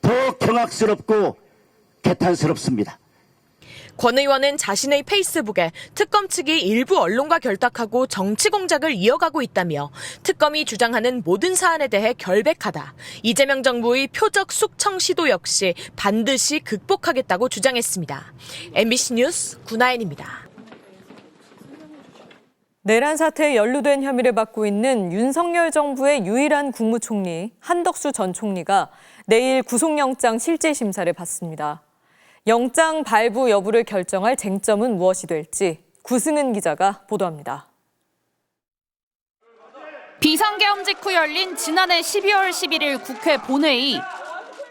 더 경악스럽고 개탄스럽습니다. 권 의원은 자신의 페이스북에 특검 측이 일부 언론과 결탁하고 정치 공작을 이어가고 있다며 특검이 주장하는 모든 사안에 대해 결백하다. 이재명 정부의 표적 숙청 시도 역시 반드시 극복하겠다고 주장했습니다. MBC 뉴스 구나연입니다. 내란 사태에 연루된 혐의를 받고 있는 윤석열 정부의 유일한 국무총리 한덕수 전 총리가 내일 구속영장 실질심사를 받습니다. 영장 발부 여부를 결정할 쟁점은 무엇이 될지 구승은 기자가 보도합니다. 비상계엄 직후 열린 지난해 12월 11일 국회 본회의.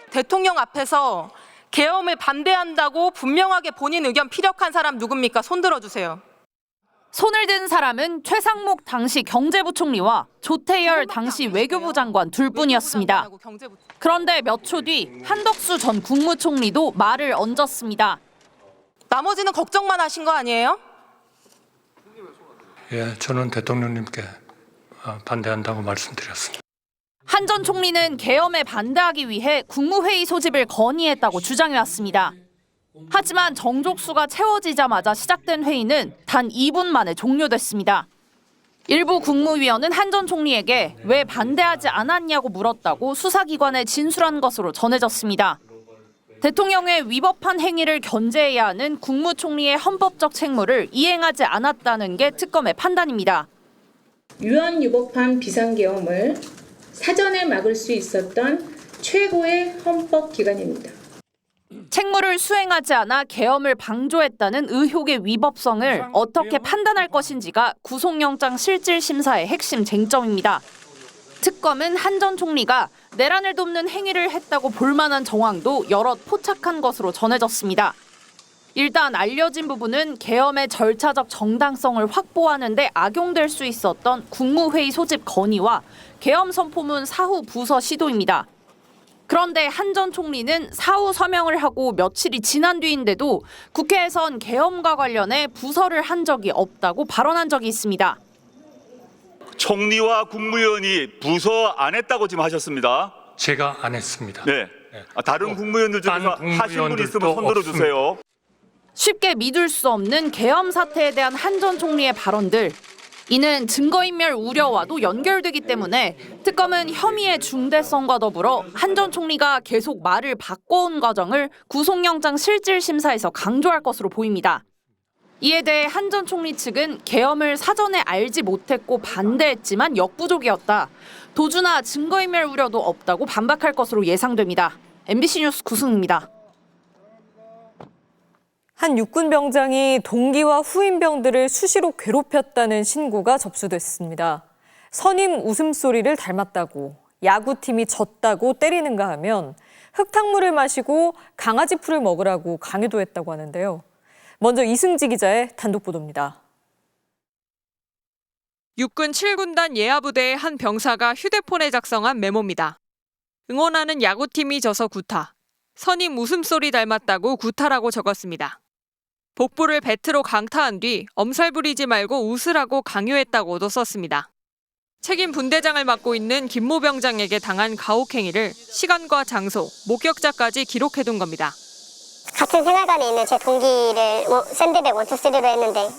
대통령 앞에서 계엄을 반대한다고 분명하게 본인 의견 피력한 사람 누굽니까? 손 들어주세요. 손을 든 사람은 최상목 당시 경제부총리와 조태열 당시 외교부 장관 둘뿐이었습니다. 그런데 몇 초 뒤 한덕수 전 국무총리도 말을 얹었습니다. 나머지는 걱정만 하신 거 아니에요? 예, 저는 대통령님께 반대한다고 말씀드렸습니다. 한 전 총리는 계엄에 반대하기 위해 국무회의 소집을 건의했다고 주장해왔습니다. 하지만 정족수가 채워지자마자 시작된 회의는 단 2분 만에 종료됐습니다. 일부 국무위원은 한 전 총리에게 왜 반대하지 않았냐고 물었다고 수사기관에 진술한 것으로 전해졌습니다. 대통령의 위법한 행위를 견제해야 하는 국무총리의 헌법적 책무를 이행하지 않았다는 게 특검의 판단입니다. 유언유복한 비상계엄을 사전에 막을 수 있었던 최고의 헌법기관입니다. 책무를 수행하지 않아 계엄을 방조했다는 의혹의 위법성을 어떻게 판단할 것인지가 구속영장 실질심사의 핵심 쟁점입니다. 특검은 한 전 총리가 내란을 돕는 행위를 했다고 볼 만한 정황도 여럿 포착한 것으로 전해졌습니다. 일단 알려진 부분은 계엄의 절차적 정당성을 확보하는 데 악용될 수 있었던 국무회의 소집 건의와 계엄 선포문 사후 부서 시도입니다. 그런데 한 전 총리는 사후 서명을 하고 며칠이 지난 뒤인데도 국회에선 계엄과 관련해 부서를 한 적이 없다고 발언한 적이 있습니다. 총리와 국무위원이 부서 안 했다고 지금 하셨습니다. 제가 안 했습니다. 네. 다른 국무위원들 중에서 하신 분 있으면 손 들어주세요. 쉽게 믿을 수 없는 계엄 사태에 대한 한 전 총리의 발언들. 이는 증거인멸 우려와도 연결되기 때문에 특검은 혐의의 중대성과 더불어 한 전 총리가 계속 말을 바꿔온 과정을 구속영장 실질심사에서 강조할 것으로 보입니다. 이에 대해 한 전 총리 측은 계엄을 사전에 알지 못했고 반대했지만 역부족이었다. 도주나 증거인멸 우려도 없다고 반박할 것으로 예상됩니다. MBC 뉴스 구승입니다. 한 육군 병장이 동기와 후임병들을 수시로 괴롭혔다는 신고가 접수됐습니다. 선임 웃음소리를 닮았다고, 야구팀이 졌다고 때리는가 하면 흙탕물을 마시고 강아지 풀을 먹으라고 강요도 했다고 하는데요. 먼저 이승지 기자의 단독 보도입니다. 육군 7군단 예하부대의 한 병사가 휴대폰에 작성한 메모입니다. 응원하는 야구팀이 져서 구타. 선임 웃음소리 닮았다고 구타라고 적었습니다. 복부를 배트로 강타한 뒤 엄살 부리지 말고 웃으라고 강요했다고도 썼습니다. 책임 분대장을 맡고 있는 김모 병장에게 당한 가혹행위를 시간과 장소, 목격자까지 기록해둔 겁니다. 같은 생활관에 있는 제 동기를 샌드백 1, 2, 3로 했는데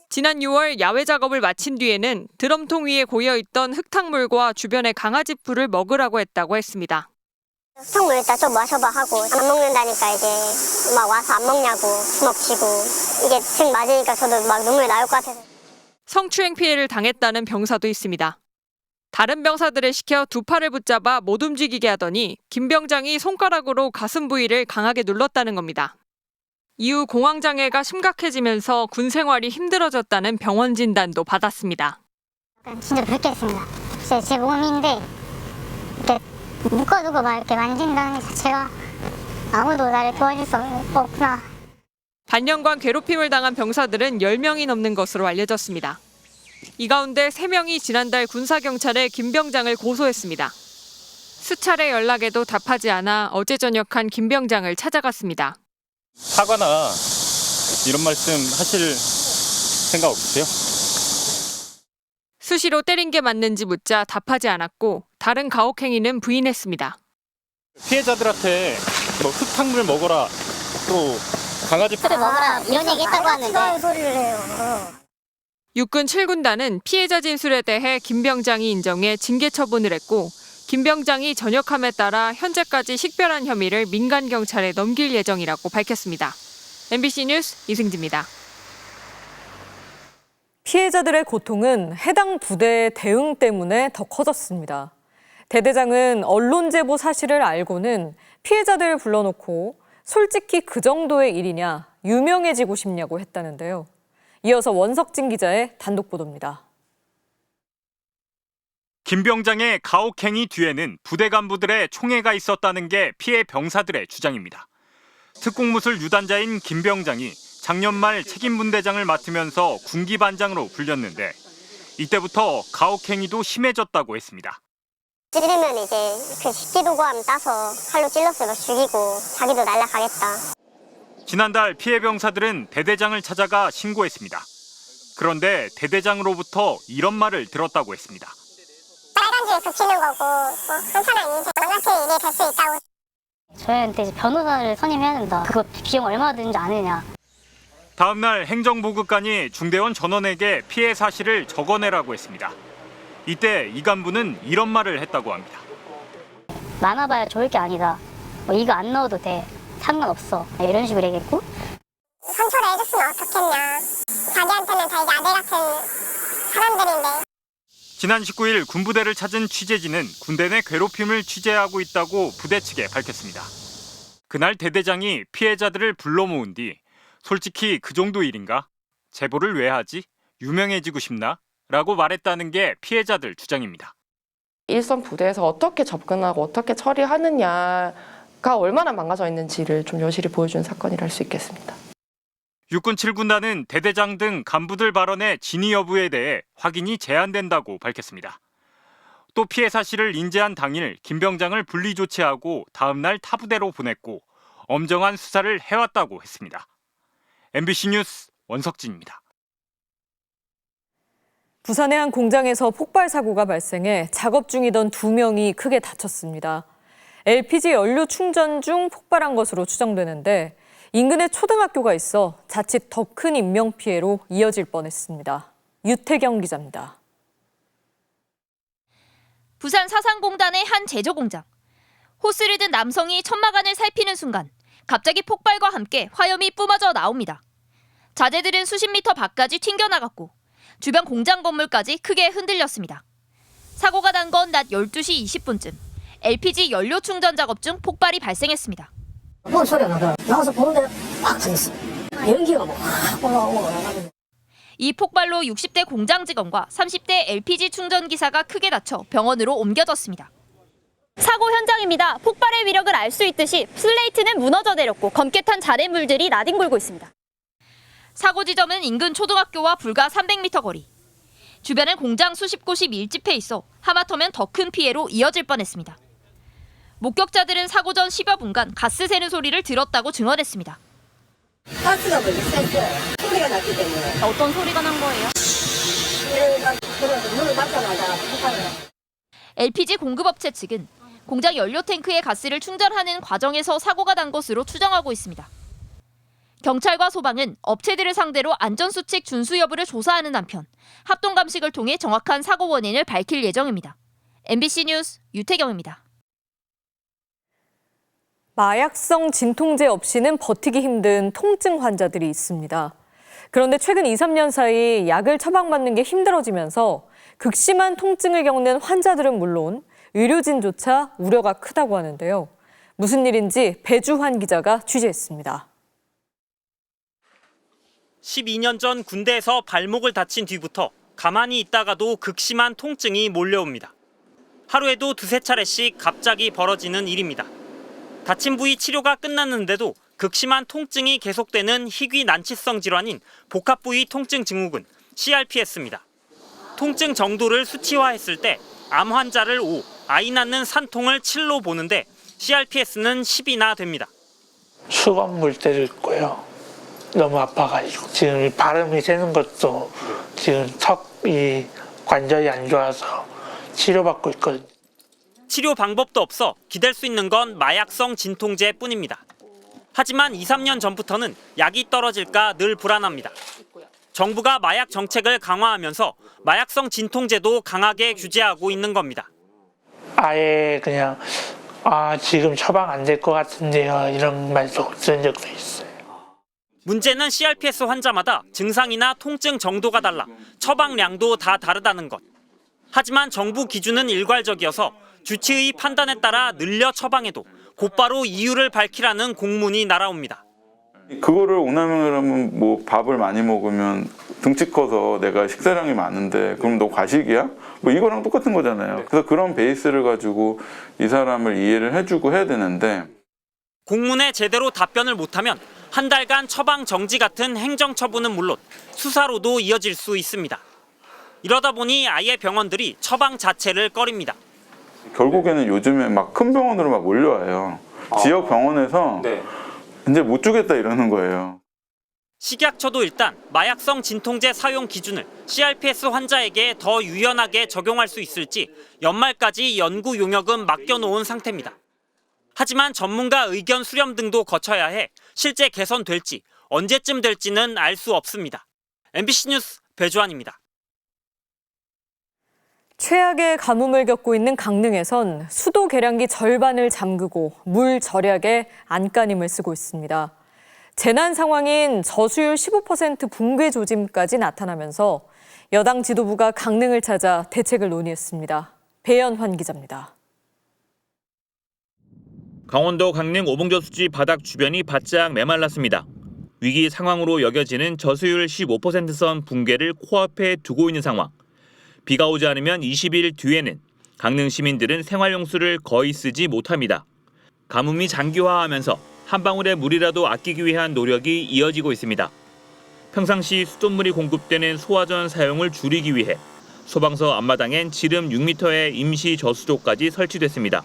지난 6월 야외 작업을 마친 뒤에는 드럼통 위에 고여있던 흙탕물과 주변의 강아지 풀을 먹으라고 했다고 했습니다. 흙탕물 일단 좀 마셔봐 하고 안 먹는다니까 이제 막 와서 안 먹냐고 주먹치고 이게 등 맞으니까 저도 막 눈물 나올 것 같아서. 성추행 피해를 당했다는 병사도 있습니다. 다른 병사들을 시켜 두 팔을 붙잡아 못 움직이게 하더니 김 병장이 손가락으로 가슴 부위를 강하게 눌렀다는 겁니다. 이후 공황장애가 심각해지면서 군 생활이 힘들어졌다는 병원 진단도 받았습니다. 진짜 그렇겠습니다. 제 몸인데 이렇게 묶어두고 막 이렇게 만진다는 게 자체가 아무도 나를 도와줄 수 없구나. 반년간 괴롭힘을 당한 병사들은 10명이 넘는 것으로 알려졌습니다. 이 가운데 3명이 지난달 군사경찰에 김 병장을 고소했습니다. 수차례 연락에도 답하지 않아 어제 저녁한 김 병장을 찾아갔습니다. 사과나 이런 말씀 하실 생각 없으세요? 수시로 때린 게 맞는지 묻자 답하지 않았고 다른 가혹행위는 부인했습니다. 피해자들한테 뭐 흙탕물 먹어라, 또 강아지 풀 먹어라 이런 얘기 했다고 하는데 소리를 해요. 육군 7군단은 피해자 진술에 대해 김 병장이 인정해 징계 처분을 했고 김 병장이 전역함에 따라 현재까지 식별한 혐의를 민간 경찰에 넘길 예정이라고 밝혔습니다. MBC 뉴스 이승지입니다. 피해자들의 고통은 해당 부대의 대응 때문에 더 커졌습니다. 대대장은 언론 제보 사실을 알고는 피해자들을 불러놓고 솔직히 그 정도의 일이냐, 유명해지고 싶냐고 했다는데요. 이어서 원석진 기자의 단독 보도입니다. 김 병장의 가혹행위 뒤에는 부대 간부들의 총애가 있었다는 게 피해 병사들의 주장입니다. 특공무술 유단자인 김 병장이 작년 말 책임분대장을 맡으면서 군기반장으로 불렸는데 이때부터 가혹행위도 심해졌다고 했습니다. 찌르면 이제 그 식기도구함 따서 칼로 찔렀으면 죽이고 자기도 날아가겠다. 지난달 피해 병사들은 대대장을 찾아가 신고했습니다. 그런데 대대장으로부터 이런 말을 들었다고 했습니다. 빨간줄 붙이는 거고 한사람 인생 어떻게 일이 될 수 있다고. 저희한테 이제 변호사를 선임해야 된다. 그거 비용 얼마 드는지 아느냐. 다음 날 행정보급관이 중대원 전원에게 피해 사실을 적어내라고 했습니다. 이때 이 간부는 이런 말을 했다고 합니다. 많아봐야 좋을 게 아니다. 뭐 이거 안 넣어도 돼. 상관없어. 이런 식으로 얘기했고. 선처를 해줬으면 어떻겠냐. 자기한테는 다 이제 아들 같은 사람들인데. 지난 19일 군부대를 찾은 취재진은 군대 내 괴롭힘을 취재하고 있다고 부대 측에 밝혔습니다. 그날 대대장이 피해자들을 불러 모은 뒤 솔직히 그 정도 일인가? 제보를 왜 하지? 유명해지고 싶나? 라고 말했다는 게 피해자들 주장입니다. 일선 부대에서 어떻게 접근하고 어떻게 처리하느냐가 얼마나 망가져 있는지를 좀 여실히 보여준 사건이라 할 수 있겠습니다. 육군 7군단은 대대장 등 간부들 발언의 진위 여부에 대해 확인이 제한된다고 밝혔습니다. 또 피해 사실을 인지한 당일 김 병장을 분리 조치하고 다음 날 타부대로 보냈고 엄정한 수사를 해왔다고 했습니다. MBC 뉴스 원석진입니다. 부산의 한 공장에서 폭발 사고가 발생해 작업 중이던 2명이 크게 다쳤습니다. LPG 연료 충전 중 폭발한 것으로 추정되는데 인근에 초등학교가 있어 자칫 더 큰 인명피해로 이어질 뻔했습니다. 유태경 기자입니다. 부산 사상공단의 한 제조공장. 호스를 든 남성이 천막안을 살피는 순간 갑자기 폭발과 함께 화염이 뿜어져 나옵니다. 자재들은 수십 미터 밖까지 튕겨나갔고 주변 공장 건물까지 크게 흔들렸습니다. 사고가 난 건 낮 12시 20분쯤 LPG 연료 충전 작업 중 폭발이 발생했습니다. 뭔 소리가 나더라. 나와서 보는데 팍 터졌어. 연기가 막 올라오고. 이 폭발로 60대 공장 직원과 30대 LPG 충전 기사가 크게 다쳐 병원으로 옮겨졌습니다. 사고 현장입니다. 폭발의 위력을 알 수 있듯이 플레이트는 무너져 내렸고 검게 탄 잔해물들이 나뒹굴고 있습니다. 사고 지점은 인근 초등학교와 불과 300m 거리. 주변엔 공장 수십 곳이 밀집해 있어 하마터면 더 큰 피해로 이어질 뻔했습니다. 목격자들은 사고 전 10여 분간 가스 새는 소리를 들었다고 증언했습니다. 가스가 뭐 있었어요. 소리가 났기 때문에. 어떤 소리가 난 거예요? 그래서 문을 닫자마자 폭발을. LPG 공급업체 측은 공장 연료 탱크에 가스를 충전하는 과정에서 사고가 난 것으로 추정하고 있습니다. 경찰과 소방은 업체들을 상대로 안전수칙 준수 여부를 조사하는 한편 합동 감식을 통해 정확한 사고 원인을 밝힐 예정입니다. MBC 뉴스 유태경입니다. 마약성 진통제 없이는 버티기 힘든 통증 환자들이 있습니다. 그런데 최근 2, 3년 사이 약을 처방받는 게 힘들어지면서 극심한 통증을 겪는 환자들은 물론 의료진조차 우려가 크다고 하는데요. 무슨 일인지 배주환 기자가 취재했습니다. 12년 전 군대에서 발목을 다친 뒤부터 가만히 있다가도 극심한 통증이 몰려옵니다. 하루에도 2~3차례씩 갑자기 벌어지는 일입니다. 다친 부위 치료가 끝났는데도 극심한 통증이 계속되는 희귀 난치성 질환인 복합부위 통증 증후군 CRPS입니다. 통증 정도를 수치화했을 때 암 환자를 5, 아이 낳는 산통을 7로 보는데 CRPS는 10이나 됩니다. 수건 물 때도 있고요. 너무 아파가지고 지금 발음이 새는 것도 지금 턱이 관절이 안 좋아서 치료받고 있거든요. 치료 방법도 없어 기댈 수 있는 건 마약성 진통제뿐입니다. 하지만 2, 3년 전부터는 약이 떨어질까 늘 불안합니다. 정부가 마약 정책을 강화하면서 마약성 진통제도 강하게 규제하고 있는 겁니다. 아예 그냥 지금 처방 안 될 것 같은데요. 이런 말도 들은 적도 있어요. 문제는 CRPS 환자마다 증상이나 통증 정도가 달라 처방량도 다 다르다는 것. 하지만 정부 기준은 일괄적이어서 주치의 판단에 따라 늘려 처방해도 곧바로 이유를 밝히라는 공문이 날아옵니다. 그거를 오남용이라면 뭐 밥을 많이 먹으면 등치 커서 내가 식사량이 많은데 그럼 너 과식이야? 뭐 이거랑 똑같은 거잖아요. 그래서 그런 베이스를 가지고 이 사람을 이해를 해주고 해야 되는데 공문에 제대로 답변을 못하면 한 달간 처방 정지 같은 행정처분은 물론 수사로도 이어질 수 있습니다. 이러다 보니 아예 병원들이 처방 자체를 꺼립니다. 결국에는 요즘에 막 큰 병원으로 막 몰려와요. 지역 병원에서 이제 못 주겠다 이러는 거예요. 식약처도 일단 마약성 진통제 사용 기준을 CRPS 환자에게 더 유연하게 적용할 수 있을지 연말까지 연구 용역은 맡겨놓은 상태입니다. 하지만 전문가 의견 수렴 등도 거쳐야 해 실제 개선될지 언제쯤 될지는 알 수 없습니다. MBC 뉴스 배주환입니다. 최악의 가뭄을 겪고 있는 강릉에선 수도 계량기 절반을 잠그고 물 절약에 안간힘을 쓰고 있습니다. 재난 상황인 저수율 15% 붕괴 조짐까지 나타나면서 여당 지도부가 강릉을 찾아 대책을 논의했습니다. 배연환 기자입니다. 강원도 강릉 오봉저수지 바닥 주변이 바짝 메말랐습니다. 위기 상황으로 여겨지는 저수율 15%선 붕괴를 코앞에 두고 있는 상황. 비가 오지 않으면 20일 뒤에는 강릉 시민들은 생활용수를 거의 쓰지 못합니다. 가뭄이 장기화하면서 한 방울의 물이라도 아끼기 위한 노력이 이어지고 있습니다. 평상시 수돗물이 공급되는 소화전 사용을 줄이기 위해 소방서 앞마당엔 지름 6m의 임시 저수조까지 설치됐습니다.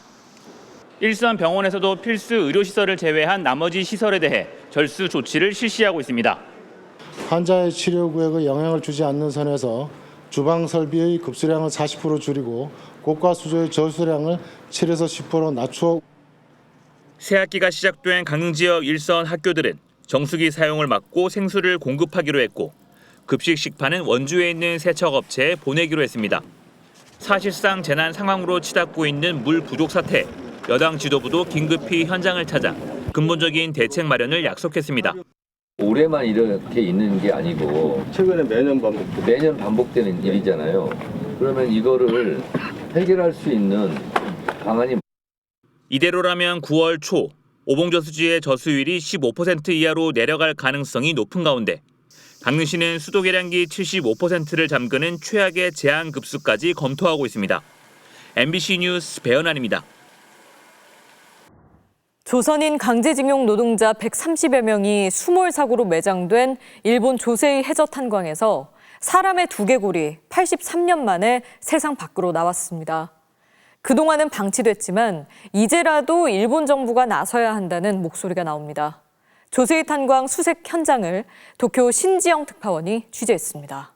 일선 병원에서도 필수 의료시설을 제외한 나머지 시설에 대해 절수 조치를 실시하고 있습니다. 환자의 치료 구역에 영향을 주지 않는 선에서 주방 설비의 급수량을 40% 줄이고 고가 수조의 저수량을 7에서 10% 낮추어 새학기가 시작된 강릉 지역 일선 학교들은 정수기 사용을 막고 생수를 공급하기로 했고 급식 식판은 원주에 있는 세척업체에 보내기로 했습니다. 사실상 재난 상황으로 치닫고 있는 물 부족 사태, 여당 지도부도 긴급히 현장을 찾아 근본적인 대책 마련을 약속했습니다. 올해만 이렇게 있는 게 아니고 최근에 매년 반복되는 일이잖아요. 그러면 이거를 해결할 수 있는 방안이 이대로라면 9월 초 오봉저수지의 저수율이 15% 이하로 내려갈 가능성이 높은 가운데 강릉시는 수도 계량기 75%를 잠그는 최악의 제한 급수까지 검토하고 있습니다. MBC 뉴스 배연환입니다. 조선인 강제징용 노동자 130여 명이 수몰 사고로 매장된 일본 조세이 해저 탄광에서 사람의 두개골이 83년 만에 세상 밖으로 나왔습니다. 그동안은 방치됐지만 이제라도 일본 정부가 나서야 한다는 목소리가 나옵니다. 조세이 탄광 수색 현장을 도쿄 신지영 특파원이 취재했습니다.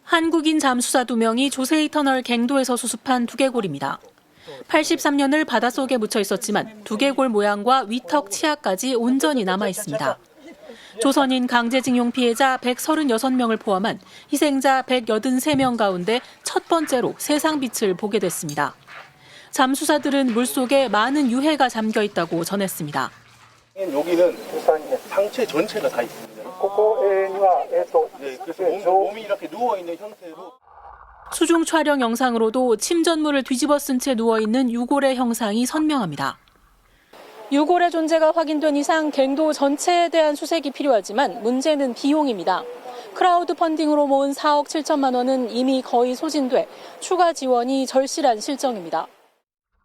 한국인 잠수사 2명이 조세이 터널 갱도에서 수습한 두개골입니다. 83년을 바닷속에 묻혀 있었지만 두개골 모양과 위턱 치아까지 온전히 남아 있습니다. 조선인 강제징용 피해자 136명을 포함한 희생자 183명 가운데 첫 번째로 세상 빛을 보게 됐습니다. 잠수사들은 물속에 많은 유해가 잠겨 있다고 전했습니다. 여기는 상체 전체가 다 있습니다. 그래서 몸이 이렇게 누워있는 형태로. 수중 촬영 영상으로도 침전물을 뒤집어 쓴 채 누워있는 유골의 형상이 선명합니다. 유골의 존재가 확인된 이상 갱도 전체에 대한 수색이 필요하지만 문제는 비용입니다. 크라우드 펀딩으로 모은 4억 7천만 원은 이미 거의 소진돼 추가 지원이 절실한 실정입니다.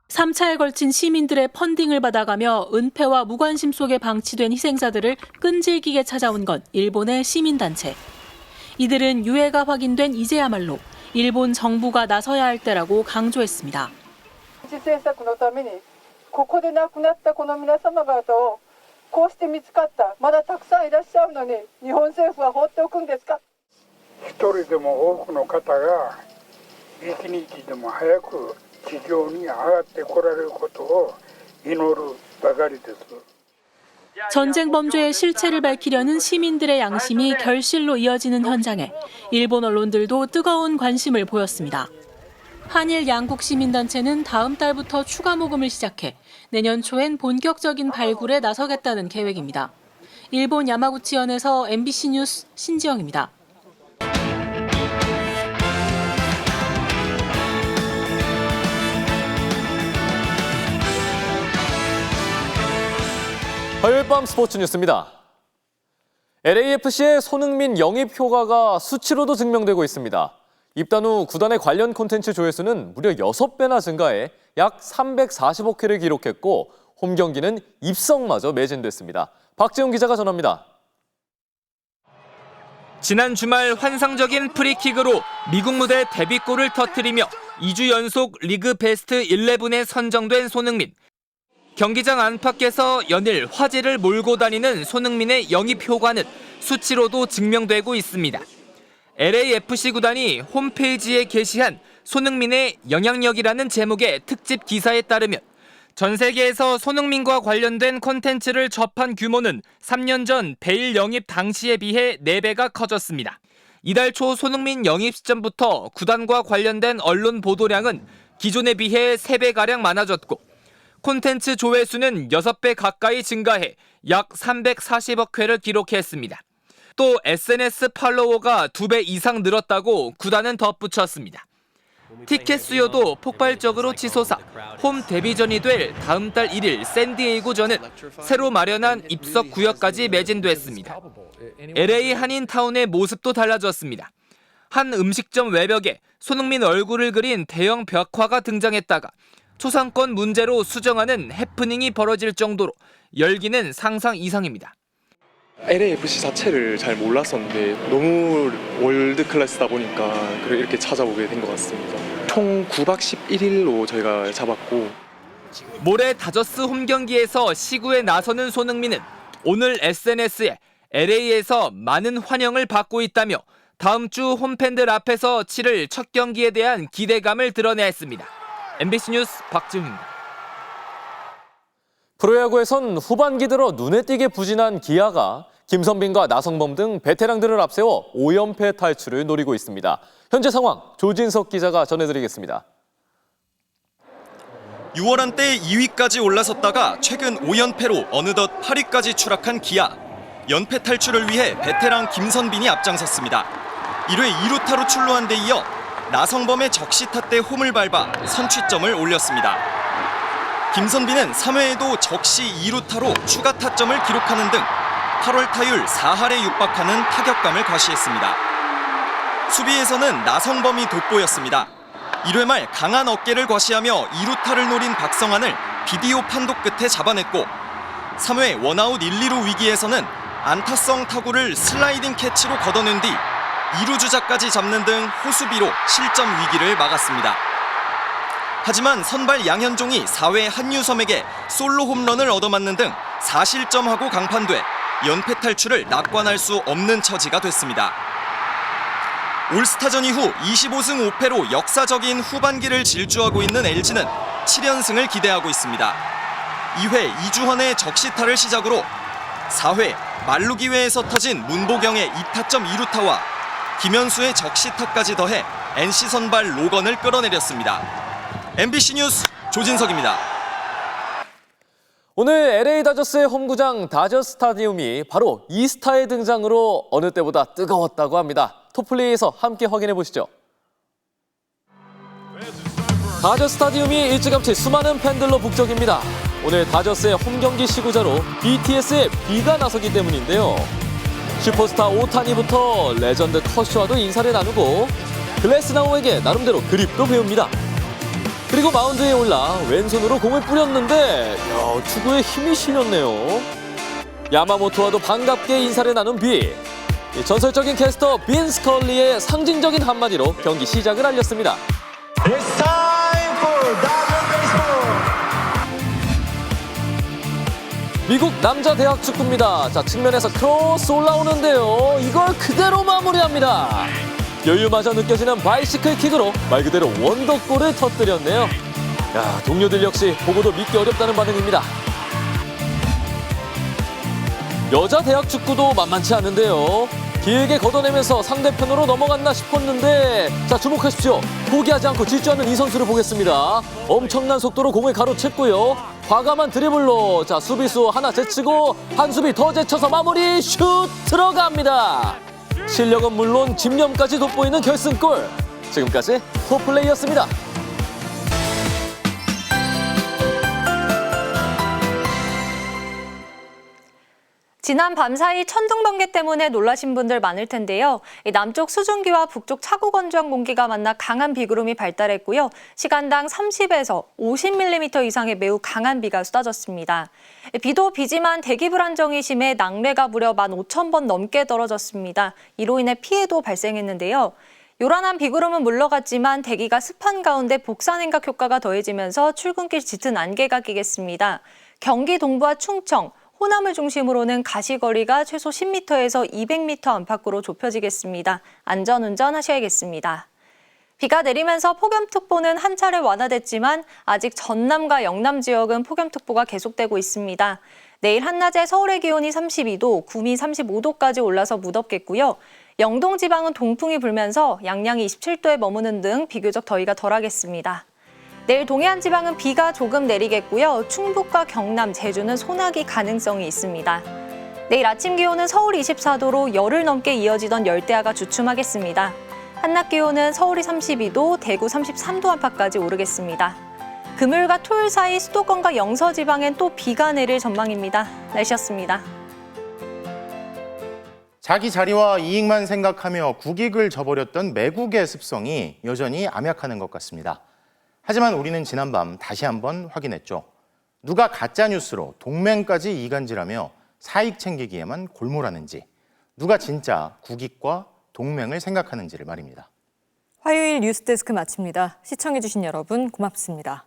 3차에 걸친 시민들의 펀딩을 받아가며 은폐와 무관심 속에 방치된 희생자들을 끈질기게 찾아온 건 일본의 시민단체. 이들은 유해가 확인된 이제야말로 일본 정부가 나서야 할 때라고 강조했습니다. ここで亡くなったこの皆様方をこうして見つかったまだたくさんいらっしゃるのに日本政府は放っておくんですか。一人でも多くの方が一日でも早く地上に上がってこられることを祈るばかりです。 전쟁 범죄의 실체를 밝히려는 시민들의 양심이 결실로 이어지는 현장에 일본 언론들도 뜨거운 관심을 보였습니다. 한일 양국 시민단체는 다음 달부터 추가 모금을 시작해 내년 초엔 본격적인 발굴에 나서겠다는 계획입니다. 일본 야마구치현에서 MBC 뉴스 신지영입니다. 화요일 밤 스포츠 뉴스입니다. LAFC의 손흥민 영입 효과가 수치로도 증명되고 있습니다. 입단 후 구단의 관련 콘텐츠 조회수는 무려 6배나 증가해 약 340억 회를 기록했고 홈 경기는 입성마저 매진됐습니다. 박재훈 기자가 전합니다. 지난 주말 환상적인 프리킥으로 미국 무대 데뷔골을 터뜨리며 2주 연속 리그 베스트 11에 선정된 손흥민. 경기장 안팎에서 연일 화제를 몰고 다니는 손흥민의 영입 효과는 수치로도 증명되고 있습니다. LAFC 구단이 홈페이지에 게시한 손흥민의 영향력이라는 제목의 특집 기사에 따르면 전 세계에서 손흥민과 관련된 콘텐츠를 접한 규모는 3년 전 베일 영입 당시에 비해 4배가 커졌습니다. 이달 초 손흥민 영입 시점부터 구단과 관련된 언론 보도량은 기존에 비해 3배가량 많아졌고 콘텐츠 조회수는 6배 가까이 증가해 약 340억 회를 기록했습니다. 또 SNS 팔로워가 2배 이상 늘었다고 구단은 덧붙였습니다. 티켓 수요도 폭발적으로 치솟아 홈 데뷔전이 될 다음 달 1일 샌디에이고전은 새로 마련한 입석 구역까지 매진됐습니다. LA 한인타운의 모습도 달라졌습니다. 한 음식점 외벽에 손흥민 얼굴을 그린 대형 벽화가 등장했다가 초상권 문제로 수정하는 해프닝이 벌어질 정도로 열기는 상상 이상입니다. LAFC 자체를 잘 몰랐었는데 너무 월드 클래스다 보니까 이렇게 찾아오게 된 것 같습니다. 총 9박 11일로 저희가 잡았고 모레 다저스 홈 경기에서 시구에 나서는 손흥민은 오늘 SNS에 LA에서 많은 환영을 받고 있다며 다음 주 홈팬들 앞에서 치를 첫 경기에 대한 기대감을 드러냈습니다. MBC 뉴스 박지훈입니다. 프로야구에선 후반기 들어 눈에 띄게 부진한 기아가 김선빈과 나성범 등 베테랑들을 앞세워 5연패 탈출을 노리고 있습니다. 현재 상황 조진석 기자가 전해드리겠습니다. 6월 한때 2위까지 올라섰다가 최근 5연패로 어느덧 8위까지 추락한 기아. 연패 탈출을 위해 베테랑 김선빈이 앞장섰습니다. 1회 2루타로 출루한 데 이어 나성범의 적시타 때 홈을 밟아 선취점을 올렸습니다. 김선빈은 3회에도 적시 2루타로 추가 타점을 기록하는 등 8월 타율 4할에 육박하는 타격감을 과시했습니다. 수비에서는 나성범이 돋보였습니다. 1회 말 강한 어깨를 과시하며 2루타를 노린 박성환을 비디오 판독 끝에 잡아냈고 3회 원아웃 1, 2루 위기에서는 안타성 타구를 슬라이딩 캐치로 걷어낸 뒤 2루 주자까지 잡는 등 호수비로 실점 위기를 막았습니다. 하지만 선발 양현종이 4회 한유섬에게 솔로 홈런을 얻어맞는 등 4실점하고 강판돼 연패 탈출을 낙관할 수 없는 처지가 됐습니다. 올스타전 이후 25승 5패로 역사적인 후반기를 질주하고 있는 LG는 7연승을 기대하고 있습니다. 2회 이주헌의 적시타를 시작으로 4회 만루 기회에서 터진 문보경의 2타점 2루타와 김현수의 적시타까지 더해 NC 선발 로건을 끌어내렸습니다. MBC 뉴스 조진석입니다. 오늘 LA 다저스의 홈구장 다저 스타디움이 바로 이스타의 등장으로 어느 때보다 뜨거웠다고 합니다. 톱플레이에서 함께 확인해 보시죠. 다저 스타디움이 일찌감치 수많은 팬들로 북적입니다. 오늘 다저스의 홈경기 시구자로 BTS의 B가 나서기 때문인데요. 슈퍼스타 오타니부터 레전드 커쇼와도 인사를 나누고 글래스나우에게 나름대로 그립도 배웁니다. 그리고 마운드에 올라 왼손으로 공을 뿌렸는데 투구에 힘이 실렸네요. 야마모토와도 반갑게 인사를 나눈 B. 전설적인 캐스터 빈 스컬리의 상징적인 한마디로 경기 시작을 알렸습니다. It's time for Dodger Baseball. 미국 남자 대학 축구입니다. 자, 측면에서 크로스 올라오는데요. 이걸 그대로 마무리합니다. 여유마저 느껴지는 바이시클 킥으로 말 그대로 원더골을 터뜨렸네요. 야, 동료들 역시 보고도 믿기 어렵다는 반응입니다. 여자 대학 축구도 만만치 않은데요. 길게 걷어내면서 상대편으로 넘어갔나 싶었는데 자, 주목하십시오. 포기하지 않고 질주하는 이 선수를 보겠습니다. 엄청난 속도로 공을 가로챘고요. 과감한 드리블로 자, 수비수 하나 제치고 한 수비 더 제쳐서 마무리 슛 들어갑니다. 실력은 물론 집념까지 돋보이는 결승골. 지금까지 톱플레이였습니다. 지난 밤사이 천둥 번개 때문에 놀라신 분들 많을 텐데요. 남쪽 수증기와 북쪽 차고 건조한 공기가 만나 강한 비구름이 발달했고요. 시간당 30에서 50mm 이상의 매우 강한 비가 쏟아졌습니다. 비도 비지만 대기 불안정이 심해 낙뢰가 무려 15,000번 넘게 떨어졌습니다. 이로 인해 피해도 발생했는데요. 요란한 비구름은 물러갔지만 대기가 습한 가운데 복사냉각 효과가 더해지면서 출근길 짙은 안개가 끼겠습니다. 경기 동부와 충청, 호남을 중심으로는 가시거리가 최소 10m에서 200m 안팎으로 좁혀지겠습니다. 안전운전 하셔야겠습니다. 비가 내리면서 폭염특보는 한 차례 완화됐지만 아직 전남과 영남 지역은 폭염특보가 계속되고 있습니다. 내일 한낮에 서울의 기온이 32도, 구미 35도까지 올라서 무덥겠고요. 영동 지방은 동풍이 불면서 양양이 27도에 머무는 등 비교적 더위가 덜하겠습니다. 내일 동해안 지방은 비가 조금 내리겠고요. 충북과 경남, 제주는 소나기 가능성이 있습니다. 내일 아침 기온은 서울 24도로 열흘 넘게 이어지던 열대야가 주춤하겠습니다. 한낮 기온은 서울이 32도, 대구 33도 안팎까지 오르겠습니다. 금요일과 토요일 사이 수도권과 영서 지방엔 또 비가 내릴 전망입니다. 날씨였습니다. 자기 자리와 이익만 생각하며 국익을 저버렸던 매국의 습성이 여전히 암약하는 것 같습니다. 하지만 우리는 지난밤 다시 한번 확인했죠. 누가 가짜뉴스로 동맹까지 이간질하며 사익 챙기기에만 골몰하는지, 누가 진짜 국익과 동맹을 생각하는지를 말입니다. 화요일 뉴스데스크 마칩니다. 시청해주신 여러분 고맙습니다.